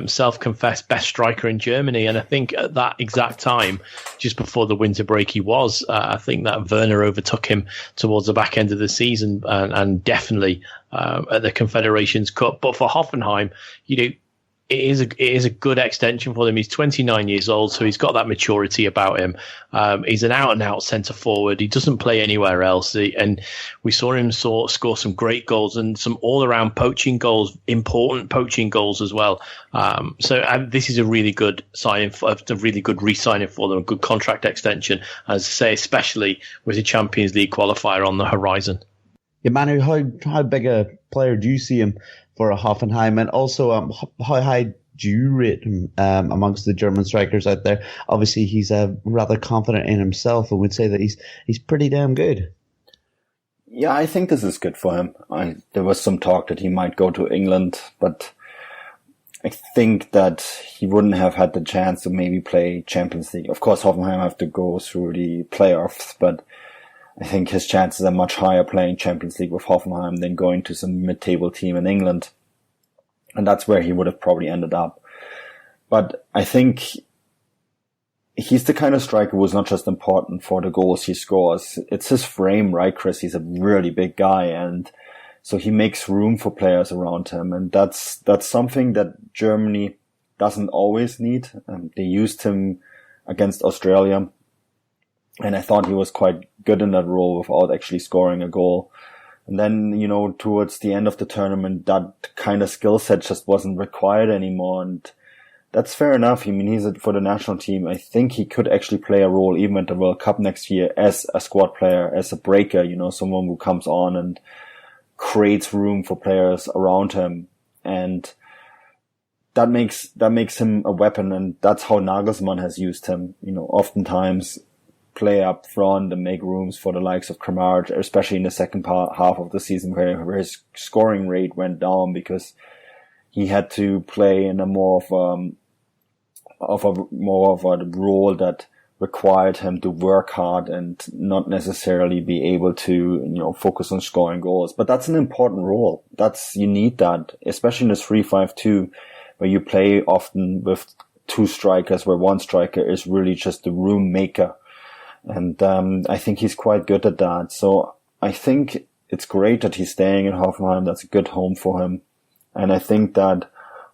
self-confessed best striker in Germany. And I think at that exact time, just before the winter break, he was. I think that Werner overtook him towards the back end of the season, and definitely at the Confederations Cup. But for Hoffenheim, it is a good extension for them. He's 29 years old, so he's got that maturity about him. He's an out-and-out centre-forward. He doesn't play anywhere else. And we saw him score some great goals and some all-around poaching goals, important poaching goals as well. So this is a really good signing, a really good re-signing for them, a good contract extension, as I say, especially with the Champions League qualifier on the horizon. Yeah, Manu, how big a player do you see him for a Hoffenheim, and also how high do you rate him amongst the German strikers out there? Obviously, he's rather confident in himself, and would say that he's pretty damn good. Yeah, I think this is good for him. There was some talk that he might go to England, but I think that he wouldn't have had the chance to maybe play Champions League. Of course, Hoffenheim have to go through the playoffs, but I think his chances are much higher playing Champions League with Hoffenheim than going to some mid-table team in England. And that's where he would have probably ended up. But I think he's the kind of striker who's not just important for the goals he scores. It's his frame, right, Chris? He's a really big guy, and so he makes room for players around him. And that's something that Germany doesn't always need. They used him against Australia, and I thought he was quite good in that role without actually scoring a goal. And then, towards the end of the tournament, that kind of skill set just wasn't required anymore. And that's fair enough. I mean, he's for the national team. I think he could actually play a role even at the World Cup next year as a squad player, as a breaker, someone who comes on and creates room for players around him. And that makes him a weapon. And that's how Nagelsmann has used him, oftentimes play up front and make rooms for the likes of Kramaric, especially in the second half of the season where his scoring rate went down because he had to play in a more of a role that required him to work hard and not necessarily be able to, focus on scoring goals. But that's an important role. You need that, especially in this 3-5-2 where you play often with two strikers where one striker is really just the room maker. And I think he's quite good at that. So I think it's great that he's staying in Hoffenheim. That's a good home for him. And I think that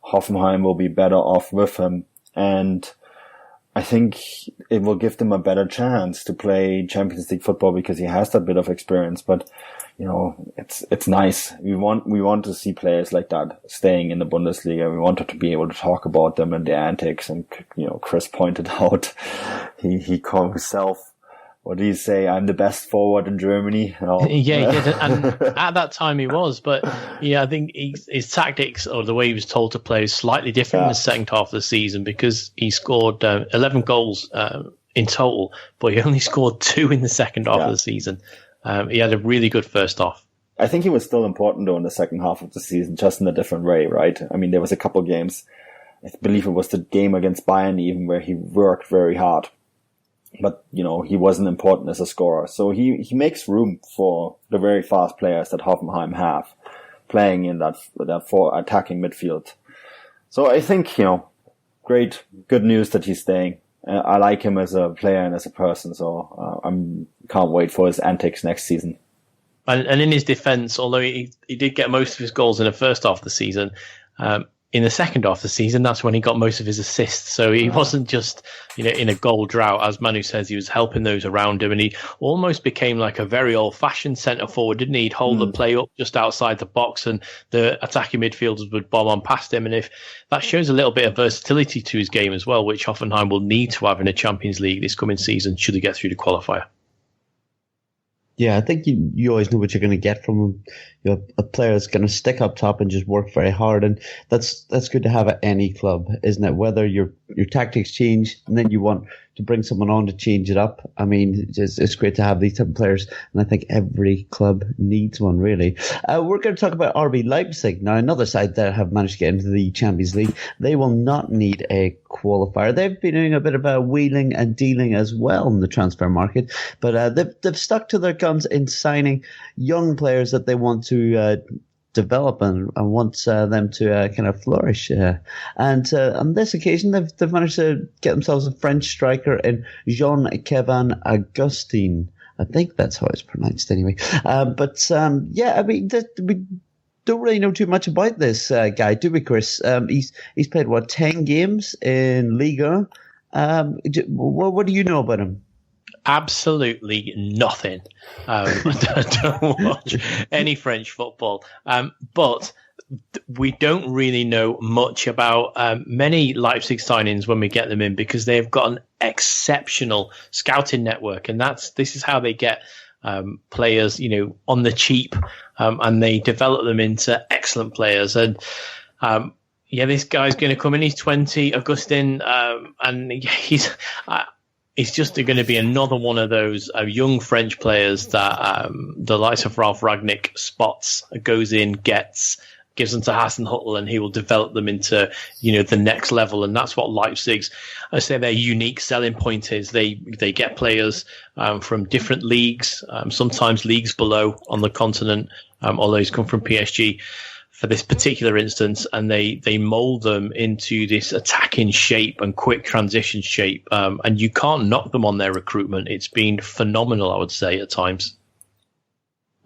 Hoffenheim will be better off with him. And I think it will give them a better chance to play Champions League football because he has that bit of experience. But, it's nice. We want to see players like that staying in the Bundesliga. We wanted to be able to talk about them and their antics. And, Chris pointed out, he called himself, what did he say? I'm the best forward in Germany. Yeah, he did. And at that time he was. But yeah, I think his tactics or the way he was told to play is slightly different in the second half of the season because he scored 11 goals in total, but he only scored 2 in the second half of the season. He had a really good first half. I think he was still important though in the second half of the season, just in a different way, right? I mean, there was a couple games, I believe it was the game against Bayern even, where he worked very hard. But, he wasn't important as a scorer. So he makes room for the very fast players that Hoffenheim have playing in that for attacking midfield. So I think, great, good news that he's staying. I like him as a player and as a person. So can't wait for his antics next season. And in his defence, although he did get most of his goals in the first half of the season, in the second half of the season, that's when he got most of his assists. So he wasn't just, in a goal drought. As Manu says, he was helping those around him, and he almost became like a very old-fashioned centre-forward, didn't he? He'd hold the play up just outside the box, and the attacking midfielders would bomb on past him. And if that shows a little bit of versatility to his game as well, which Hoffenheim will need to have in a Champions League this coming season, should he get through the qualifier. Yeah, I think you always know what you're going to get from him. A player that's going to stick up top and just work very hard, and that's good to have at any club, isn't it? Whether your tactics change and then you want to bring someone on to change it up. I mean, it's great to have these type of players, and I think every club needs one, really. We're going to talk about RB Leipzig now, another side that have managed to get into the Champions League. They will not need a qualifier. They've been doing a bit of a wheeling and dealing as well in the transfer market, but they've stuck to their guns in signing young players that they want to develop and wants them to kind of flourish. And on this occasion, they've managed to get themselves a French striker in Jean-Kevin Augustin. I think that's how it's pronounced anyway. Yeah, I mean, we don't really know too much about this guy, do we, Chris? He's played, 10 games in Liga? What do you know about him? Absolutely nothing. I don't watch any French football. But we don't really know much about many Leipzig signings when we get them in, because they've got an exceptional scouting network, and this is how they get players, on the cheap, and they develop them into excellent players. And this guy's going to come in. He's 20, Augustin, and he's just going to be another one of those young French players that the likes of Ralf Rangnick spots, goes in, gives them to Hasenhüttl, and he will develop them into, the next level. And that's what Leipzig's, I say, their unique selling point is. They get players from different leagues, sometimes leagues below on the continent, although he's come from PSG for this particular instance, and they mold them into this attacking shape and quick transition shape. And you can't knock them on their recruitment. It's been phenomenal, I would say, at times.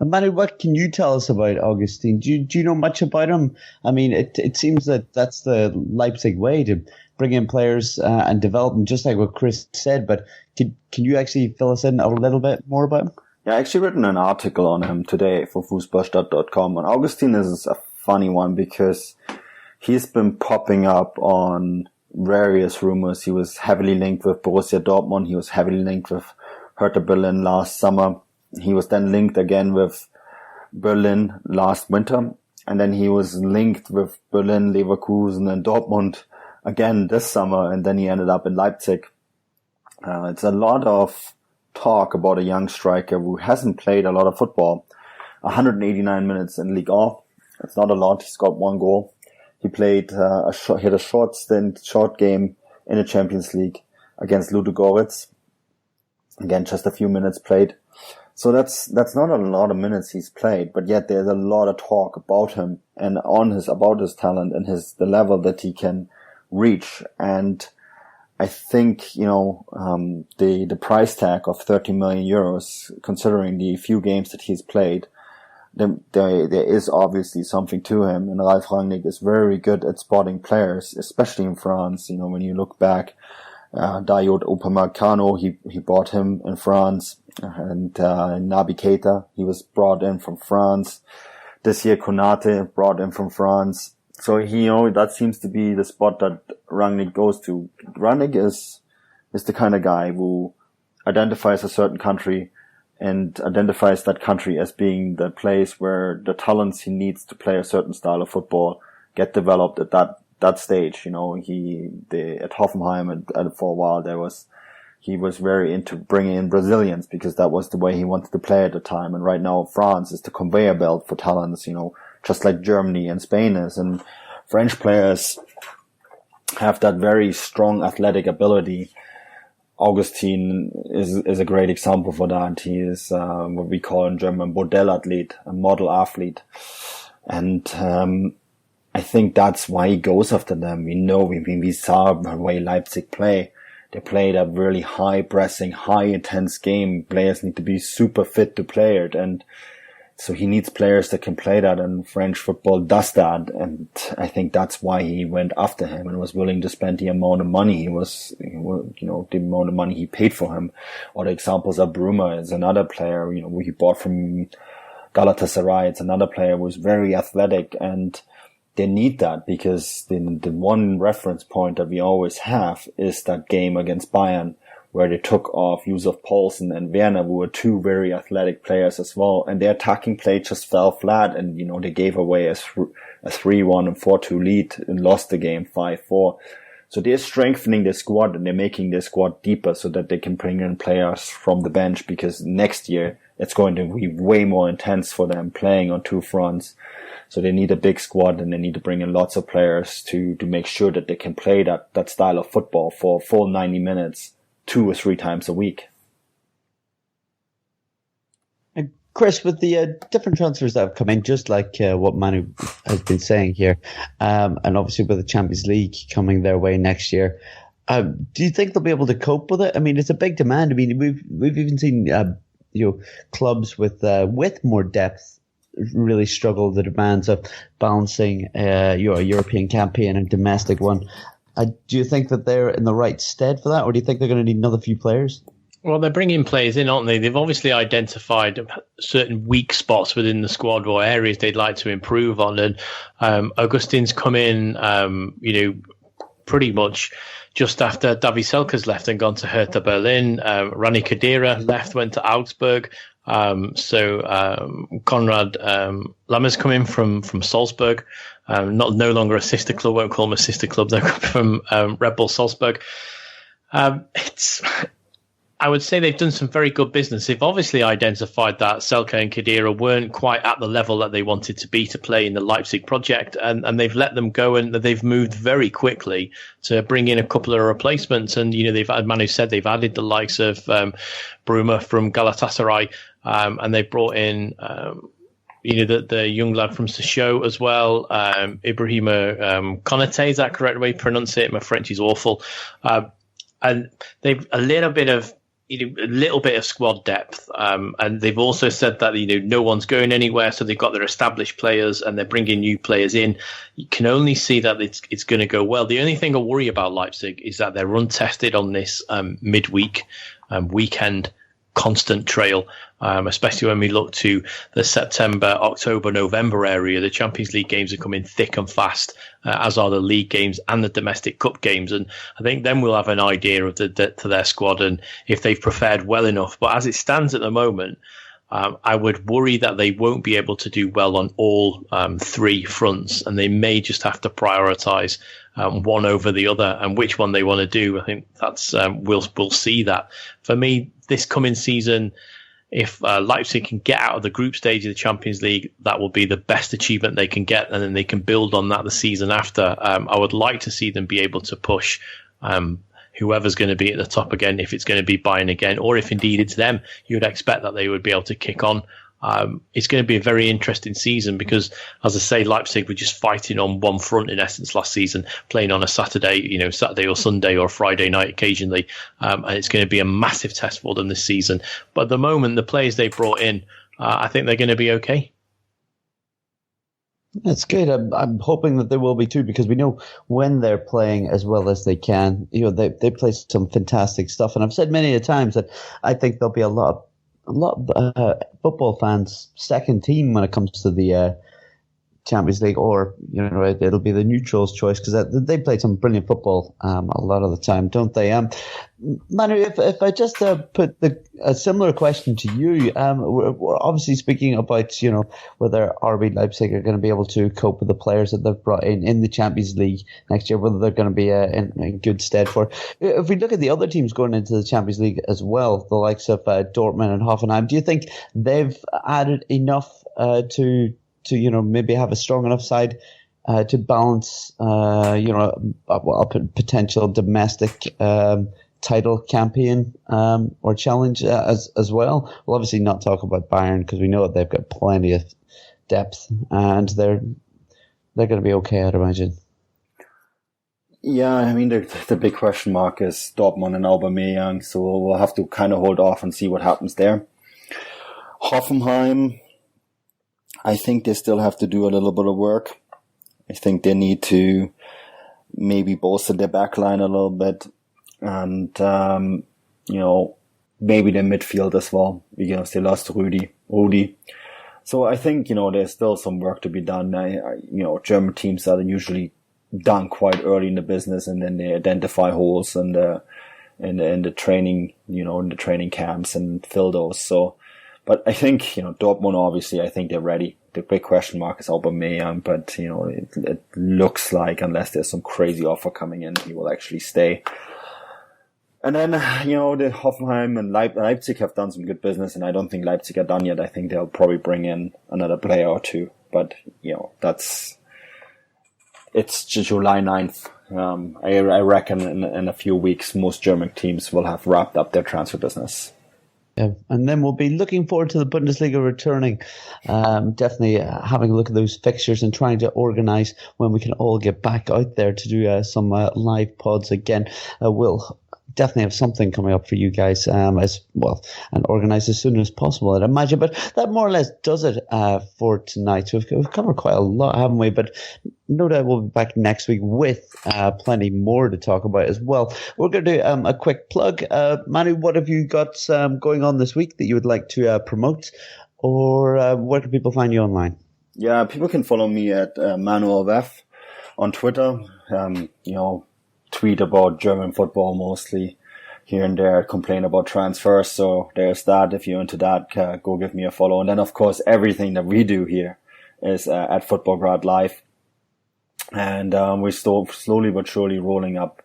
And Manu, what can you tell us about Augustin? Do you know much about him? I mean, it seems that that's the Leipzig way, to bring in players and develop them, just like what Chris said. But can you actually fill us in a little bit more about him? Yeah, I actually written an article on him today for Fußballstadt.com. And Augustin is a funny one because he's been popping up on various rumors. He was heavily linked with Borussia Dortmund. He was heavily linked with Hertha Berlin last summer. He was then linked again with Berlin last winter. And then he was linked with Berlin, Leverkusen and Dortmund again this summer. And then he ended up in Leipzig. It's a lot of talk about a young striker who hasn't played a lot of football. 189 minutes in Ligue 1. It's not a lot. He scored 1 goal. He played he had a short game in the Champions League against Ludogorets. Again, just a few minutes played. So that's not a lot of minutes he's played, but yet there's a lot of talk about him and about his talent and the level that he can reach. And I think, the price tag of 30 million euros, considering the few games that he's played, there is obviously something to him. And Ralf Rangnick is very good at spotting players, especially in France. When you look back, Dayot Upamecano, he bought him in France, and Naby Keita, he was brought in from France. This year Konate brought in from France. So that seems to be the spot that Rangnick goes to. Rangnick is the kind of guy who identifies a certain country and identifies that country as being the place where the talents he needs to play a certain style of football get developed at that stage. At Hoffenheim and for a while he was very into bringing in Brazilians because that was the way he wanted to play at the time. And right now France is the conveyor belt for talents, just like Germany and Spain is. And French players have that very strong athletic ability. Augustin is a great example for that. He is what we call in German Modellathlet, a model athlete. And I think that's why he goes after them. We saw the way Leipzig play. They played a really high pressing, high intense game. Players need to be super fit to play it. And so he needs players that can play that, and French football does that. And I think that's why he went after him and was willing to spend the amount of money the amount of money he paid for him. Or the examples of Bruma is another player, who he bought from Galatasaray. It's another player who was very athletic, and they need that because the one reference point that we always have is that game against Bayern, where they took off Yusuf Poulsen and Werner, who were two very athletic players as well. And their attacking play just fell flat. And, they gave away a 3-1 and 4-2 lead and lost the game 5-4. So they're strengthening their squad and they're making their squad deeper so that they can bring in players from the bench, because next year it's going to be way more intense for them playing on two fronts. So they need a big squad and they need to bring in lots of players to make sure that they can play that style of football for a full 90 minutes. 2 or 3 times a week. Chris, with the different transfers that have come in, just like what Manu has been saying here, and obviously with the Champions League coming their way next year, do you think they'll be able to cope with it? I mean, it's a big demand. I mean, we've even seen clubs with more depth really struggle with the demands of balancing a European campaign and domestic one. Do you think that they're in the right stead for that, or do you think they're going to need another few players? Well, they're bringing players in, aren't they? They've obviously identified certain weak spots within the squad or areas they'd like to improve on. And Augustin's come in, pretty much just after Davy Selke's left and gone to Hertha Berlin. Rani Khedira left, went to Augsburg. Konrad Lammers come in from Salzburg. No longer a sister club, won't call them a sister club. They're from Red Bull Salzburg. I would say they've done some very good business. They've obviously identified that Selke and Khedira weren't quite at the level that they wanted to be to play in the Leipzig project, and they've let them go, and they've moved very quickly to bring in a couple of replacements. And they've, as Manu said, they've added the likes of Bruma from Galatasaray, and they brought in the young lad from Sochaux as well, Ibrahima Konate. Is that correct way to pronounce it? My French is awful. And they've a little bit of squad depth, and they've also said that no one's going anywhere, so they've got their established players and they're bringing new players in. You can only see that it's going to go well. The only thing I worry about Leipzig is that they're untested on this midweek weekend constant trail, especially when we look to the September, October, November area. The Champions League games are coming thick and fast, as are the league games and the domestic cup games. And I think then we'll have an idea of the depth to their squad and if they've prepared well enough. But as it stands at the moment, I would worry that they won't be able to do well on all three fronts, and they may just have to prioritise one over the other, and which one they want to do. I think that's we'll see that. For me, this coming season, if Leipzig can get out of the group stage of the Champions League, that will be the best achievement they can get, and then they can build on that the season after. I would like to see them be able to push whoever's going to be at the top again, if it's going to be Bayern again, or if indeed it's them. You would expect that they would be able to kick on. It's going to be a very interesting season because, as I say, Leipzig were just fighting on one front in essence last season, playing on a Saturday or Sunday or Friday night occasionally, and it's going to be a massive test for them this season. But at the moment, the players they brought in, I think they're going to be okay. That's good. I'm hoping that they will be too, because we know when they're playing as well as they can, they play some fantastic stuff. And I've said many a times that I think there'll be a lot of football fans' second team when it comes to the Champions League, or it'll be the neutrals' choice, because they play some brilliant football a lot of the time, don't they? Manu, if I just put a similar question to you, we're obviously speaking about whether RB Leipzig are going to be able to cope with the players that they've brought in the Champions League next year, whether they're going to be in good stead for. If we look at the other teams going into the Champions League as well, the likes of Dortmund and Hoffenheim, do you think they've added enough to maybe have a strong enough side to balance, a potential domestic title campaign or challenge as well? We'll obviously not talk about Bayern because we know that they've got plenty of depth and they're going to be okay, I'd imagine. Yeah, I mean, the big question mark is Dortmund and Aubameyang, so we'll have to kind of hold off and see what happens there. Hoffenheim, I think they still have to do a little bit of work. I think they need to maybe bolster their backline a little bit, and maybe their midfield as well, because they lost Rudi. So I think there's still some work to be done. German teams are usually done quite early in the business, and then they identify holes in the training, in the training camps and fill those. So. But I think, Dortmund, obviously, I think they're ready. The big question mark is Aubameyang, but, it looks like, unless there's some crazy offer coming in, he will actually stay. And then, the Hoffenheim and Leipzig have done some good business, and I don't think Leipzig are done yet. I think they'll probably bring in another player or two. But, it's July 9th. I reckon in a few weeks, most German teams will have wrapped up their transfer business. Yeah, and then we'll be looking forward to the Bundesliga returning. Definitely having a look at those fixtures and trying to organise when we can all get back out there to do some live pods again. We'll definitely have something coming up for you guys as well, and organised as soon as possible, I'd imagine. But that more or less does it for tonight. So we've covered quite a lot, haven't we? But no doubt we'll be back next week with plenty more to talk about as well. We're going to do a quick plug. Manu, what have you got going on this week that you would like to promote? Or where can people find you online? Yeah, people can follow me at Manuel Veth on Twitter. Tweet about German football mostly here and there, complain about transfers. So there's that. If you're into that, go give me a follow. And then, of course, everything that we do here is at Footballgrad Live. And we're slowly but surely rolling up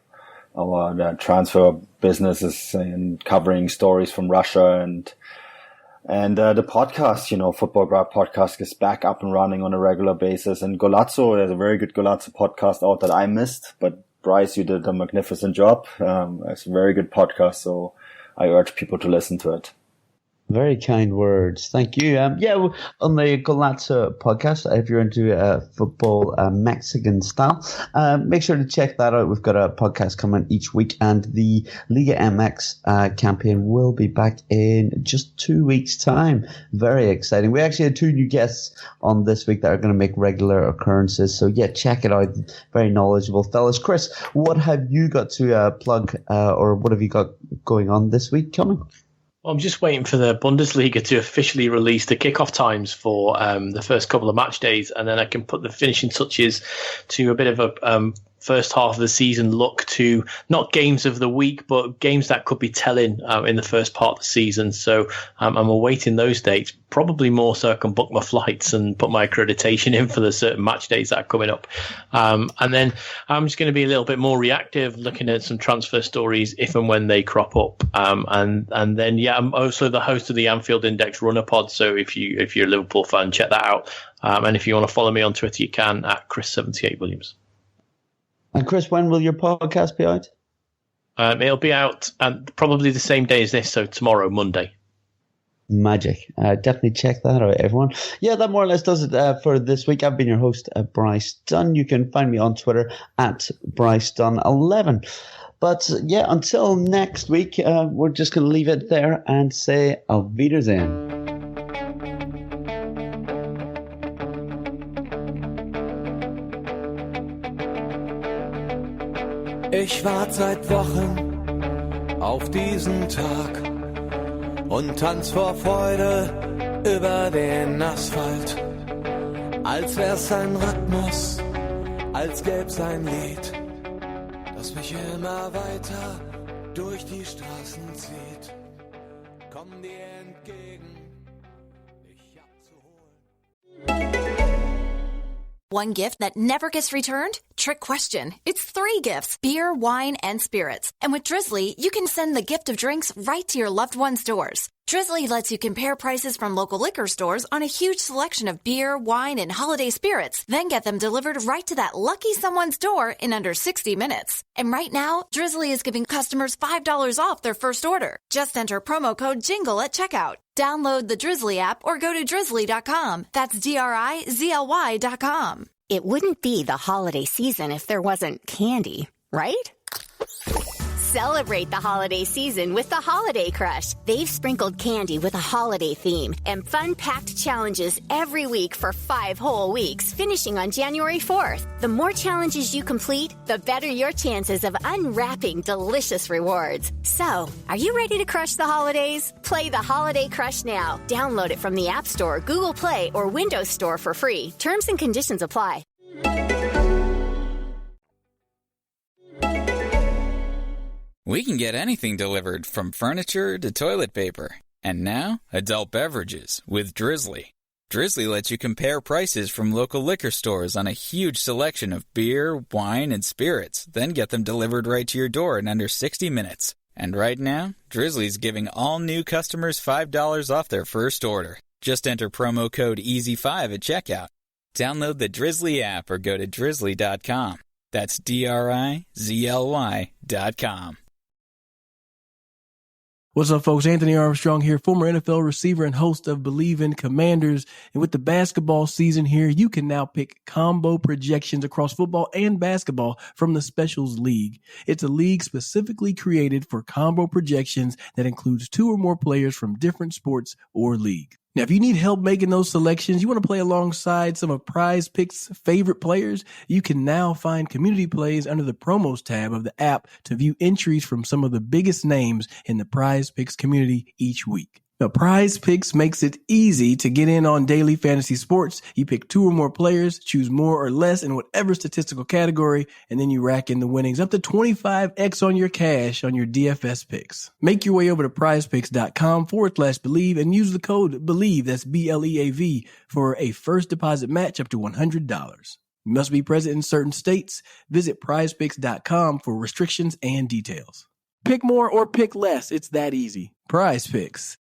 our transfer businesses and covering stories from Russia and the podcast, Footballgrad podcast is back up and running on a regular basis. And Golazzo, there's a very good Golazzo podcast out that I missed, but Bryce, you did a magnificent job. It's a very good podcast, so I urge people to listen to it. Very kind words. Thank you. On the Golazzo podcast, if you're into football Mexican style, make sure to check that out. We've got a podcast coming each week, and the Liga MX campaign will be back in just 2 weeks' time. Very exciting. We actually had 2 new guests on this week that are going to make regular occurrences. So, yeah, check it out. Very knowledgeable fellas. Chris, what have you got to plug or what have you got going on this week coming? Well, I'm just waiting for the Bundesliga to officially release the kickoff times for the first couple of match days, and then I can put the finishing touches to a bit of a first half of the season look to not games of the week, but games that could be telling in the first part of the season. So I'm awaiting those dates, probably more so I can book my flights and put my accreditation in for the certain match days that are coming up. And then I'm just going to be a little bit more reactive, looking at some transfer stories if and when they crop up. And then, yeah, I'm also the host of the Anfield Index Runner Pod. So if you're a Liverpool fan, check that out. And if you want to follow me on Twitter, you can at Chris78Williams. And Chris, when will your podcast be out? It'll be out probably the same day as this, so tomorrow, Monday. Magic. Definitely check that out, everyone. Yeah, that more or less does it for this week. I've been your host, Bryce Dunn. You can find me on Twitter at Bryce Dunn11. But yeah, until next week, we're just going to leave it there and say Auf Wiedersehen. Ich warte seit Wochen auf diesen Tag und tanz vor Freude über den Asphalt. Als wär's ein Rhythmus, als gäb's ein Lied, das mich immer weiter durch die Straßen zieht. Komm dir entgegen, dich abzuholen. One gift that never gets returned? Trick question. It's 3 gifts: beer, wine, and spirits. And with Drizzly, you can send the gift of drinks right to your loved one's doors. Drizzly lets you compare prices from local liquor stores on a huge selection of beer, wine, and holiday spirits, then get them delivered right to that lucky someone's door in under 60 minutes. And right now, Drizzly is giving customers $5 off their first order. Just enter promo code JINGLE at checkout. Download the Drizzly app or go to drizzly.com. That's DRIZLY.com. It wouldn't be the holiday season if there wasn't candy, right? Celebrate the holiday season with the Holiday Crush. They've sprinkled candy with a holiday theme and fun-packed challenges every week for 5 whole weeks, finishing on January 4th. The more challenges you complete, the better your chances of unwrapping delicious rewards. So, are you ready to crush the holidays? Play the Holiday Crush now. Download it from the App Store, Google Play, or Windows Store for free. Terms and conditions apply. We can get anything delivered, from furniture to toilet paper. And now, adult beverages with Drizzly. Drizzly lets you compare prices from local liquor stores on a huge selection of beer, wine, and spirits, then get them delivered right to your door in under 60 minutes. And right now, Drizzly's giving all new customers $5 off their first order. Just enter promo code EASY5 at checkout. Download the Drizzly app or go to drizzly.com. That's DRIZLY.com. What's up, folks? Anthony Armstrong here, former NFL receiver and host of Believe in Commanders. And with the basketball season here, you can now pick combo projections across football and basketball from the Specials League. It's a league specifically created for combo projections that includes 2 or more players from different sports or league. Now, if you need help making those selections, you want to play alongside some of Prize Picks' favorite players, you can now find community plays under the promos tab of the app to view entries from some of the biggest names in the Prize Picks community each week. Now, Prize Picks makes it easy to get in on daily fantasy sports. You pick 2 or more players, choose more or less in whatever statistical category, and then you rack in the winnings up to 25x on your cash on your DFS picks. Make your way over to prizepicks.com/believe and use the code BELIEVE, that's BLEAV, for a first deposit match up to $100. You must be present in certain states. Visit prizepicks.com for restrictions and details. Pick more or pick less. It's that easy. Prize Picks.